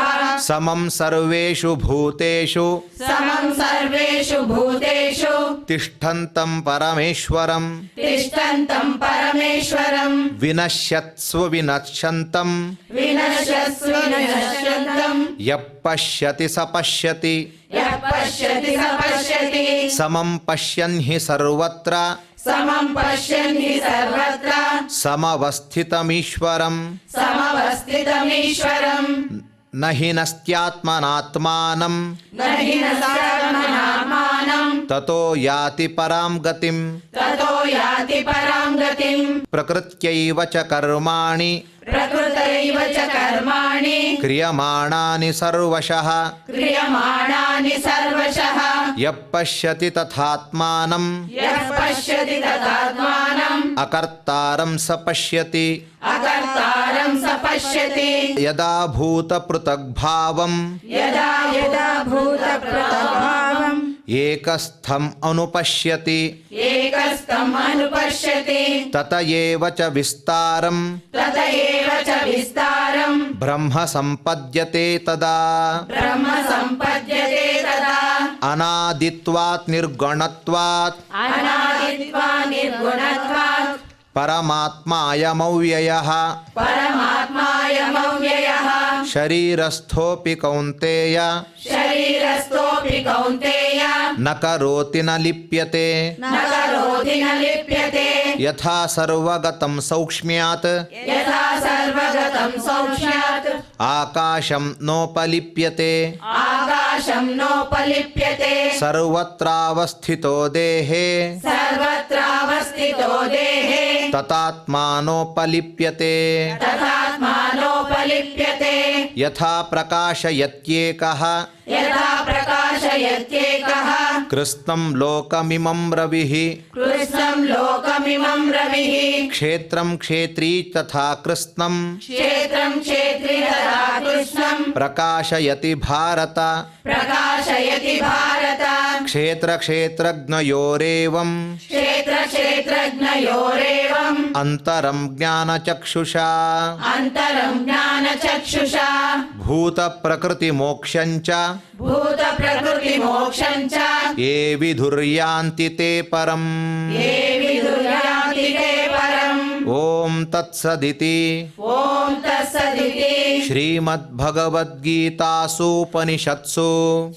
Speaker 1: ಸಮಂ ಸರ್ವೇಷು ಭೂತೇಷು
Speaker 2: ಸಮಂ ಸರ್ವೇಷು ಭೂತೇಷು
Speaker 1: ತಿಷ್ಠಂತಂ ಪರಮೇಶ್ವರಂ
Speaker 2: ತಿಷ್ಠಂತಂ ಪರಮೇಶ್ವರಂ
Speaker 1: ವಿನಶ್ಯತ್ಸ್ವ ವಿನಶ್ಯಂತಂ
Speaker 2: ವಿನಶ್ಯಸ್ವ ವಿನಶ್ಯಂತಂ
Speaker 1: ಯಃ ಪಶ್ಯತಿ ಸ ಪಶ್ಯತಿ
Speaker 2: ಯಃ ಪಶ್ಯತಿ ಸ ಪಶ್ಯತಿ
Speaker 1: ಸಮಂ ಪಶ್ಯನ್ ಹಿ ಸರ್ವತ್ರ
Speaker 2: ಸಮಂ ಪಶ್ಯನ್ ಹಿ ಸರ್ವತ್ರ
Speaker 1: ಸಮವಸ್ಥಿತಮೀಶ್ವರಂ
Speaker 2: ಸಮವಸ್ಥಿತಮೀಶ್ವರಂ
Speaker 1: ನ ಹಿ ನಸ್ತ್ಯಾತ್ಮನಾತ್ಮಾನಂ
Speaker 2: ನ ಹಿ ನಸ್ಯಾತ್ಮನಾತ್ಮಾನಂ
Speaker 1: ತತೋ ಯಾತಿ ಪರಾಂ ಗತಿಂ
Speaker 2: ತತೋ ಯಾತಿ ಪರಾಂ ಗತಿಂ
Speaker 1: ಪ್ರಕೃತ್ಯೈವ ಚ ಕರ್ಮಾಣಿ
Speaker 2: ಪ್ರಕೃತೈವ ಚ ಕರ್ಮಾಣಿ
Speaker 1: ಕ್ರಿಯಮಾಣಾನಿ ಸರ್ವಶಃ
Speaker 2: ಕ್ರಿಯಮಾಣಾನಿ ಸರ್ವಶಃ
Speaker 1: ಯಃ ಪಶ್ಯತಿ ತಥಾತ್ಮಾನಂ
Speaker 2: ಯಃ ಪಶ್ಯತಿ ತಥಾತ್ಮಾನಂ
Speaker 1: ಅಕರ್ತಾರಂ ಸ ಪಶ್ಯತಿ
Speaker 2: ಅಕರ್ತಾರಂ ಸ ಪಶ್ಯತಿ
Speaker 1: ಯದಾ ಭೂತ ಪೃಥಗ್ಭಾವಂ
Speaker 2: ಯದಾ ಯದಾ ಭೂತ ಪ್ರಭಾವಂ
Speaker 1: ಏಕಸ್ಥಂ ಅನುಪಶ್ಯತಿ
Speaker 2: ಏಕಸ್ಥಂ ಅನುಪಶ್ಯತಿ
Speaker 1: ತತ ಏವ ಚ ವಿಸ್ತಾರಂ
Speaker 2: ತತ ಏವ ಚ ವಿಸ್ತಾರಂ
Speaker 1: ಬ್ರಹ್ಮ ಸಂಪದ್ಯತೆ ತದಾ
Speaker 2: ಬ್ರಹ್ಮ ಸಂಪದ್ಯತೆ ತದಾ
Speaker 1: ಅನಾದಿತ್ವಾತ್ ನಿರ್ಗುಣತ್ವಾತ್
Speaker 2: ಅನಾದಿತ್ವಾ ನಿರ್ಗುಣತ್ವಾತ್
Speaker 1: ಪರಮಾತ್ಮಾಯಮವ್ಯಯಃ
Speaker 2: ಪರಮಾತ್ಮಾಯಮವ್ಯಯಃ
Speaker 1: ಶರೀರಸ್ಥೋಪಿ ಕೌಂತೇಯ
Speaker 2: ಶರೀರಸ್ಥೋಪಿ ಕೌಂತೇಯ
Speaker 1: ನ ಕರೋತಿ ನ ಲಿಪ್ಯತೆ
Speaker 2: ನ ಕರೋತಿ ನ ಲಿಪ್ಯತೆ
Speaker 1: ಯಥಾ ಸರ್ವಗತಂ ಸೌಕ್ಷ್ಮ್ಯಾತ್
Speaker 2: ಯಥಾ ಸರ್ವಗತಂ ಸೌಕ್ಷ್ಮ್ಯಾತ್
Speaker 1: ಆಕಾಶಂ ನೋಪಲಿಪ್ಯತೆ
Speaker 2: ಆಕಾಶಂ ನೋಪಲಿಪ್ಯತೆ
Speaker 1: ಸರ್ವತ್ರಾವಸ್ಥಿತೋ ದೇಹೇ
Speaker 2: ಸರ್ವತ್ರಾವಸ್ಥಿತೋ ದೇಹೇ
Speaker 1: ತತಾತ್ಮಾನೋಪಲಿಪ್ಯತೆ
Speaker 2: ತಥಾತ್ಮಾನೋಪಲಿಪ್ಯತೆ
Speaker 1: ಯಥಾ ಪ್ರಕಾಶಯತ್ಯೇಕಃ
Speaker 2: ಯಥಾ ಪ್ರಕಾಶಯತ್ಯೇಕಃ
Speaker 1: ಕೃತ್ಸ್ನಂ ಲೋಕಮಿಮಂ ರವಿಃ
Speaker 2: ಕೃಷ್ಣಂ ಲೋಕಮಿಮಂ ರವಿಃ
Speaker 1: ಕ್ಷೇತ್ರಂ ಕ್ಷೇತ್ರೀ ತಥಾ ಕೃತ್ಸ್ನಂ
Speaker 2: ಕ್ಷೇತ್ರಂ ಕ್ಷೇತ್ರಿ ತಥಾ ಕೃಷ್ಣಂ
Speaker 1: ಪ್ರಕಾಶಯತಿ ಭಾರತ
Speaker 2: ಪ್ರಕಾಶಯತಿ ಭಾರತ
Speaker 1: ಕ್ಷೇತ್ರ ಕ್ಷೇತ್ರಜ್ಞಯೋರೇವಂ
Speaker 2: ಕ್ಷೇತ್ರ ಕ್ಷೇತ್ರಜ್ಞಯೋರೇವಂ
Speaker 1: ಅಂತರಂ ಜ್ಞಾನಚಕ್ಷುಷಾ
Speaker 2: ಅಂತರಂ ಜ್ಞಾನಚಕ್ಷುಷಾ
Speaker 1: ಭೂತ ಪ್ರಕೃತಿ ಮೋಕ್ಷಂಚ
Speaker 2: ಭೂತ ಪ್ರಕೃತಿ ಮೋಕ್ಷಂಚ
Speaker 1: ಯೇ ವಿಧುರ್ಯಾಂತಿ ತೇ ಪರಂ
Speaker 2: ಯೇ ವಿದುರ್ಯಾಂತಿ ತೇ ಪರಂ
Speaker 1: ಓಂ ತತ್ಸದಿತಿ
Speaker 2: ಓಂ ತತ್ಸದಿತಿ
Speaker 1: ಶ್ರೀಮದ್ಭಗವದ್ಗೀತಾಸೂಪನಿಷತ್ಸು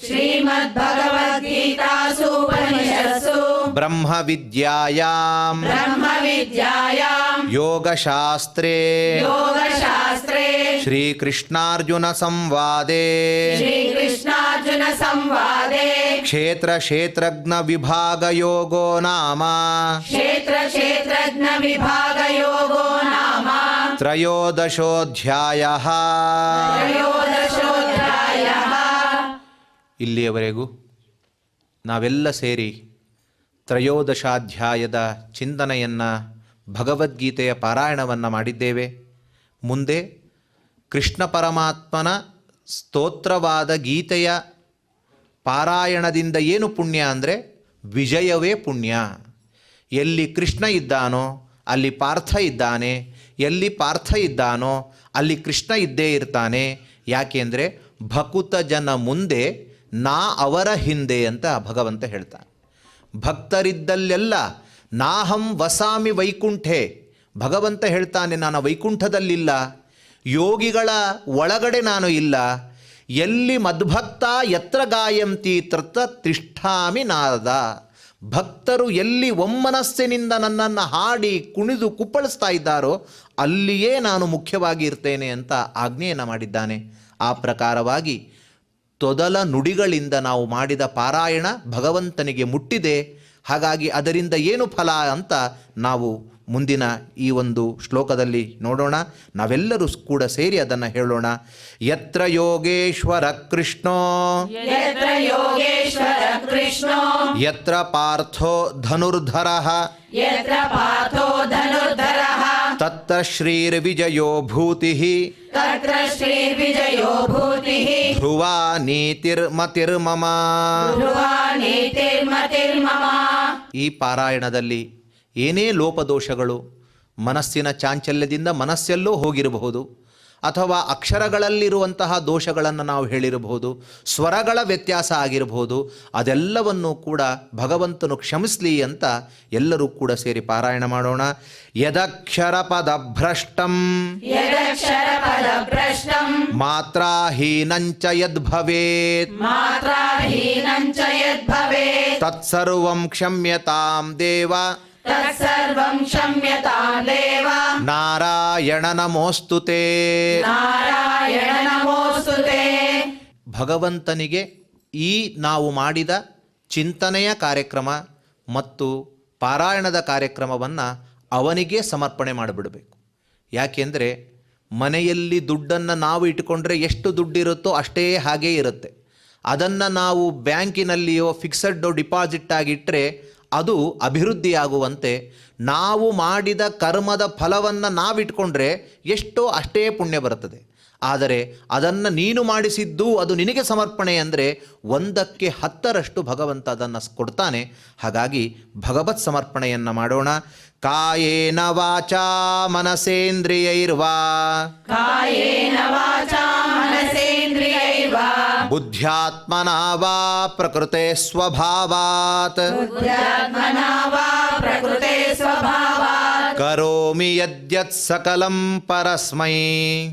Speaker 2: ಶ್ರೀಮದ್ಭಗವದ್ಗೀತಾಸು ಉಪನಿಷತ್ಸು
Speaker 1: ಬ್ರಹ್ಮವಿದ್ಯಾಯಾಂ
Speaker 2: ಬ್ರಹ್ಮವಿದ್ಯಾಯಾಂ
Speaker 1: ಯೋಗಶಾಸ್ತ್ರೇ
Speaker 2: ಯೋಗಶಾಸ್ತ್ರೇ
Speaker 1: ಶ್ರೀಕೃಷ್ಣಾರ್ಜುನ ಸಂವಾದೇ
Speaker 2: ಶ್ರೀಕೃಷ್ಣಾರ್ಜುನ ಸಂವಾದೇ
Speaker 1: ಕ್ಷೇತ್ರ ಕ್ಷೇತ್ರಜ್ಞ ವಿಭಾಗ ಯೋಗೋ ನಾಮ
Speaker 2: ಕ್ಷೇತ್ರ ಕ್ಷೇತ್ರಜ್ಞ ವಿಭಾಗ ಯೋಗೋ ನಾಮ
Speaker 1: ತ್ರಯೋದಶೋಧ್ಯಾಯಃ.
Speaker 2: ತ್ರಯೋದಶೋಧ್ಯಾಯಃ.
Speaker 1: ಇಲ್ಲಿಯವರೆಗೂ ನಾವೆಲ್ಲ ಸೇರಿ ತ್ರಯೋದಶಾಧ್ಯಾಯದ ಚಿಂತನೆಯನ್ನು ಭಗವದ್ಗೀತೆಯ ಪಾರಾಯಣವನ್ನು ಮಾಡಿದ್ದೇವೆ. ಮುಂದೆ ಕೃಷ್ಣ ಪರಮಾತ್ಮನ ಸ್ತೋತ್ರವಾದ ಗೀತೆಯ ಪಾರಾಯಣದಿಂದ ಏನು ಪುಣ್ಯ ಅಂದರೆ ವಿಜಯವೇ ಪುಣ್ಯ. ಎಲ್ಲಿ ಕೃಷ್ಣ ಇದ್ದಾನೋ ಅಲ್ಲಿ ಪಾರ್ಥ ಇದ್ದಾನೆ, ಎಲ್ಲಿ ಪಾರ್ಥ ಇದ್ದಾನೋ ಅಲ್ಲಿ ಕೃಷ್ಣ ಇದ್ದೇ ಇರ್ತಾನೆ. ಯಾಕೆಂದರೆ ಭಕುತ ಜನ ಮುಂದೆ ನಾ ಅವರ ಹಿಂದೆ ಅಂತ ಭಗವಂತ ಹೇಳ್ತಾನೆ. ಭಕ್ತರಿದ್ದಲ್ಲೆಲ್ಲ ನಾಹಂ ವಸಾಮಿ ವೈಕುಂಠೆ, ಭಗವಂತ ಹೇಳ್ತಾನೆ ನಾನು ವೈಕುಂಠದಲ್ಲಿಲ್ಲ, ಯೋಗಿಗಳ ಒಳಗಡೆ ನಾನು ಇಲ್ಲ, ಎಲ್ಲಿ ಮದ್ಭಕ್ತ ಯತ್ರ ಗಾಯಂತಿ ತತ್ರ ತಿಷ್ಠಾಮಿ ನಾರದ. ಭಕ್ತರು ಎಲ್ಲಿ ಒಮ್ಮನಸ್ಸಿನಿಂದ ನನ್ನನ್ನು ಹಾಡಿ ಕುಣಿದು ಕುಪ್ಪಳಿಸ್ತಾ ಇದ್ದಾರೋ ಅಲ್ಲಿಯೇ ನಾನು ಮುಖ್ಯವಾಗಿ ಇರ್ತೇನೆ ಅಂತ ಆಜ್ಞೆಯನ್ನು ಮಾಡಿದ್ದಾನೆ. ಆ ಪ್ರಕಾರವಾಗಿ ತೊದಲ ನುಡಿಗಳಿಂದ ನಾವು ಮಾಡಿದ ಪಾರಾಯಣ ಭಗವಂತನಿಗೆ ಮುಟ್ಟಿದೆ. ಹಾಗಾಗಿ ಅದರಿಂದ ಏನು ಫಲ ಅಂತ ನಾವು ಮುಂದಿನ ಈ ಒಂದು ಶ್ಲೋಕದಲ್ಲಿ ನೋಡೋಣ. ನಾವೆಲ್ಲರೂ ಕೂಡ ಸೇರಿ ಅದನ್ನು ಹೇಳೋಣ. ಯತ್ರ ಯೋಗೇಶ್ವರ ಕೃಷ್ಣೋ
Speaker 2: ಯತ್ರ ಯೋಗೇಶ್ವರ ಕೃಷ್ಣೋ
Speaker 1: ಯತ್ರ ಪಾರ್ಥೋ ಧನುರ್ಧರಃ
Speaker 2: ಯತ್ರ ಪಾರ್ಥೋ ಧನುರ್ಧರಃ
Speaker 1: ತತ್ರ ಶ್ರೀರ್ವಿಜಯೋ ಭೂತಿಃ
Speaker 2: ತತ್ರ ಶ್ರೀರ್ವಿಜಯೋ ಭೂತಿಃ
Speaker 1: ಧ್ರುವ ನೀತಿರ್ಮತಿರ್ಮಮ.
Speaker 2: ಧ್ರುವ ನೀತಿರ್ಮತಿರ್ಮಮ.
Speaker 1: ಈ ಪಾರಾಯಣದಲ್ಲಿ ಏನೇ ಲೋಪದೋಷಗಳು ಮನಸ್ಸಿನ ಚಾಂಚಲ್ಯದಿಂದ ಮನಸ್ಸೆಲ್ಲೋ ಹೋಗಿರಬಹುದು, ಅಥವಾ ಅಕ್ಷರಗಳಲ್ಲಿರುವಂತಹ ದೋಷಗಳನ್ನು ನಾವು ಹೇಳಿರಬಹುದು, ಸ್ವರಗಳ ವ್ಯತ್ಯಾಸ ಆಗಿರಬಹುದು. ಅದೆಲ್ಲವನ್ನೂ ಕೂಡ ಭಗವಂತನು ಕ್ಷಮಿಸಲಿ ಅಂತ ಎಲ್ಲರೂ ಕೂಡ ಸೇರಿ ಪಾರಾಯಣ ಮಾಡೋಣ. ಯದಕ್ಷರ ಪದ ಭ್ರಷ್ಟಂ
Speaker 2: ಯದಕ್ಷರ ಪದ ಭ್ರಷ್ಟಂ
Speaker 1: ಮಾತ್ರಾಹೀನಂಚ ಯದ್ಭವೇತ್
Speaker 2: ಮಾತ್ರಾಹೀನಂಚ ಯದ್ಭವೇತ್
Speaker 1: ತತ್ಸರ್ವಂ ಕ್ಷಮ್ಯತಾಂ ದೇವ
Speaker 2: ತತ್ಸರ್ವಂ ಕ್ಷಮ್ಯತಾಂ ದೇವ
Speaker 1: ನಾರಾಯಣ ನಮೋಸ್ತುತೇ.
Speaker 2: ನಾರಾಯಣ ನಮೋಸ್ತುತೇ.
Speaker 1: ಭಗವಂತನಿಗೆ ಈ ನಾವು ಮಾಡಿದ ಚಿಂತನೆಯ ಕಾರ್ಯಕ್ರಮ ಮತ್ತು ಪಾರಾಯಣದ ಕಾರ್ಯಕ್ರಮವನ್ನು ಅವನಿಗೆ ಸಮರ್ಪಣೆ ಮಾಡಿಬಿಡಬೇಕು. ಯಾಕೆಂದರೆ ಮನೆಯಲ್ಲಿ ದುಡ್ಡನ್ನು ನಾವು ಇಟ್ಟುಕೊಂಡ್ರೆ ಎಷ್ಟು ದುಡ್ಡಿರುತ್ತೋ ಅಷ್ಟೇ ಹಾಗೇ ಇರುತ್ತೆ. ಅದನ್ನು ನಾವು ಬ್ಯಾಂಕಿನಲ್ಲಿಯೋ ಫಿಕ್ಸಡ್ ಡಿಪಾಸಿಟ್ ಆಗಿಟ್ಟರೆ ಅದು ಅಭಿವೃದ್ಧಿಯಾಗುವಂತೆ ನಾವು ಮಾಡಿದ ಕರ್ಮದ ಫಲವನ್ನು ನಾವಿಟ್ಕೊಂಡ್ರೆ ಎಷ್ಟೋ ಅಷ್ಟೇ ಪುಣ್ಯ ಬರುತ್ತದೆ. ಆದರೆ ಅದನ್ನು ನೀನು ಮಾಡಿಸಿದ್ದು ಅದು ನಿನಗೆ ಸಮರ್ಪಣೆ ಅಂದರೆ 1ಕ್ಕೆ 10ರಷ್ಟು ಭಗವಂತ ಅದನ್ನು ಕೊಡ್ತಾನೆ. ಹಾಗಾಗಿ ಭಗವತ್ ಸಮರ್ಪಣೆಯನ್ನು ಮಾಡೋಣ. ಕಾಯೇನ ವಾಚಾ ಮನಸೇಂದ್ರಿಯೈರ್ವಾ
Speaker 2: ಕಾಯೇನ ವಾಚಾ ಮನಸೇಂದ್ರಿಯೈರ್ವಾ
Speaker 1: ಬುದ್ಧ್ಯಾತ್ಮನಾ ವಾ ಪ್ರಕೃತೆ ಸ್ವಭಾವಾತ್
Speaker 2: ಬುದ್ಧ್ಯಾತ್ಮನಾ ವಾ ಪ್ರಕೃತೆ ಸ್ವಭಾವಾತ್
Speaker 1: ಕರೋಮಿ ಯದ್ಯತ್ ಸಕಲಂ ಪರಸ್ಮೈ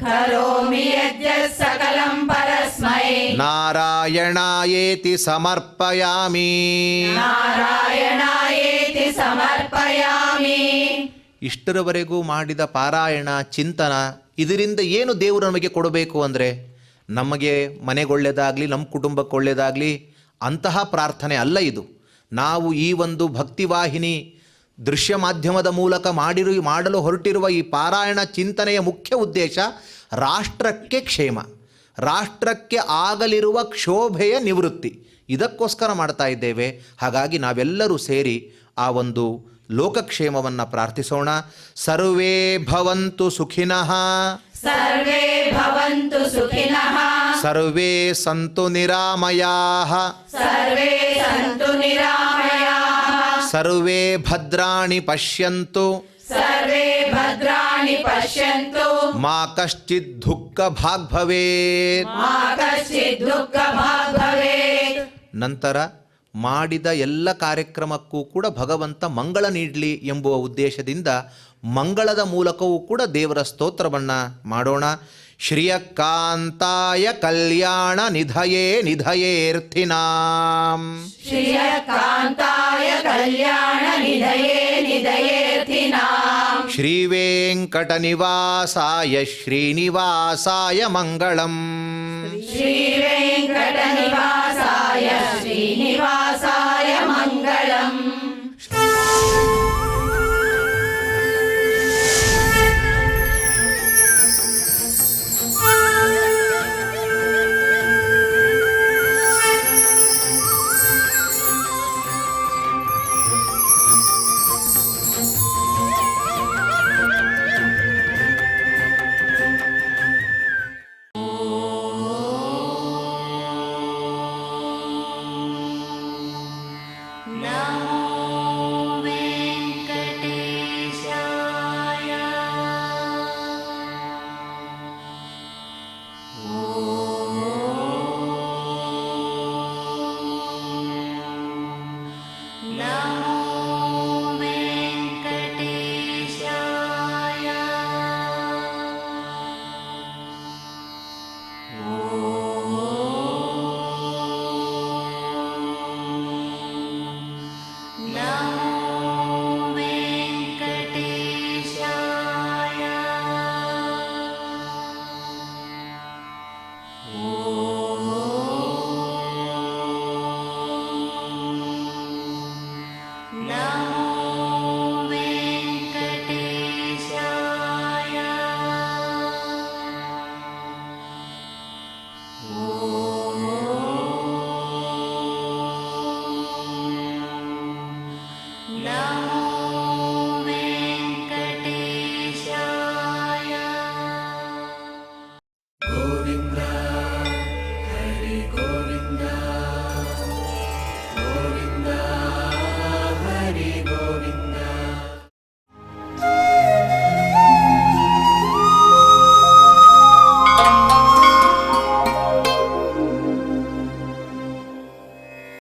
Speaker 2: ಕರೋಮಿ ಯದ್ಯತ್ ಸಕಲಂ ಪರಸ್ಮೈ
Speaker 1: ನಾರಾಯಣಾಯೇತಿ ಸಮರ್ಪಯಾಮಿ.
Speaker 2: ನಾರಾಯಣಾಯೇತಿ ಸಮರ್ಪಯಾಮಿ.
Speaker 1: ಇಷ್ಟರವರೆಗೂ ಮಾಡಿದ ಪಾರಾಯಣ ಚಿಂತನ ಇದರಿಂದ ಏನು ದೇವರು ನಮಗೆ ಕೊಡಬೇಕು ಅಂದರೆ ನಮಗೆ ಮನೆಗೊಳ್ಳೆಯದಾಗಲಿ ನಮ್ಮ ಕುಟುಂಬಕ್ಕೆ ಒಳ್ಳೆಯದಾಗಲಿ ಅಂತಹ ಪ್ರಾರ್ಥನೆ ಅಲ್ಲ ಇದು. ನಾವು ಈ ಒಂದು ಭಕ್ತಿವಾಹಿನಿ ದೃಶ್ಯ ಮಾಧ್ಯಮದ ಮೂಲಕ ಮಾಡಲು ಹೊರಟಿರುವ ಈ ಪಾರಾಯಣ ಚಿಂತನೆಯ ಮುಖ್ಯ ಉದ್ದೇಶ ರಾಷ್ಟ್ರಕ್ಕೆ ಕ್ಷೇಮ, ರಾಷ್ಟ್ರಕ್ಕೆ ಆಗಲಿರುವ ಕ್ಷೋಭೆಯ ನಿವೃತ್ತಿ. ಇದಕ್ಕೋಸ್ಕರ ಮಾಡ್ತಾ ಇದ್ದೇವೆ. ಹಾಗಾಗಿ ನಾವೆಲ್ಲರೂ ಸೇರಿ ಆ ಒಂದು ಲೋಕಕ್ಷೇಮವನ್ನು ಪ್ರಾರ್ಥಿಸೋಣ. ಸರ್ವೇ ಭವಂತು ಸುಖಿನಃ
Speaker 2: ಸರ್ವೇ ಭವಂತು ಸುಖಿನಃ
Speaker 1: ಸರ್ವೇ ಸಂತು ನಿರಾಮಯಾಃ
Speaker 2: ಸರ್ವೇ ಸಂತು ನಿರಾಮಯಾಃ
Speaker 1: ಸರ್ವೇ ಭದ್ರಾಣಿ ಪಶ್ಯಂತು
Speaker 2: ಸರ್ವೇ ಭದ್ರಾಣಿ ಪಶ್ಯಂತು
Speaker 1: ಮಾ ಕಶ್ಚಿತ್ ದುಃಖ ಭಾಗ್ ಭವೇತ್.
Speaker 2: ಮಾ ಕಶ್ಚಿತ್ ದುಃಖ ಭಾಗ್ ಭವೇತ್.
Speaker 1: ನಂತರ ಮಾಡಿದ ಎಲ್ಲ ಕಾರ್ಯಕ್ರಮಕ್ಕೂ ಕೂಡ ಭಗವಂತ ಮಂಗಳ ನೀಡಲಿ ಎಂಬುವ ಉದ್ದೇಶದಿಂದ ಮಂಗಳದ ಮೂಲಕವೂ ಕೂಡ ದೇವರ ಸ್ತೋತ್ರವನ್ನು ಮಾಡೋಣ. ಶ್ರಿಯಕಾಂತಾಯ ಕಲ್ಯಾಣ ನಿಧಯೇ ನಿಧಯೇರ್ಥಿನಾಂ
Speaker 2: ಶ್ರಿಯಕಾಂತಾಯ ಕಲ್ಯಾಣ ನಿಧಯೇ ನಿಧಯೇರ್ಥಿನಾಂ
Speaker 1: ಶ್ರೀವೇಂಕಟ ನಿವಾಸಾಯ ಶ್ರೀನಿವಾಸಾಯ ಮಂಗಳಂ.
Speaker 2: ಶ್ರೀ ವೆಂಕಟ ನಿವಾಸಾಯ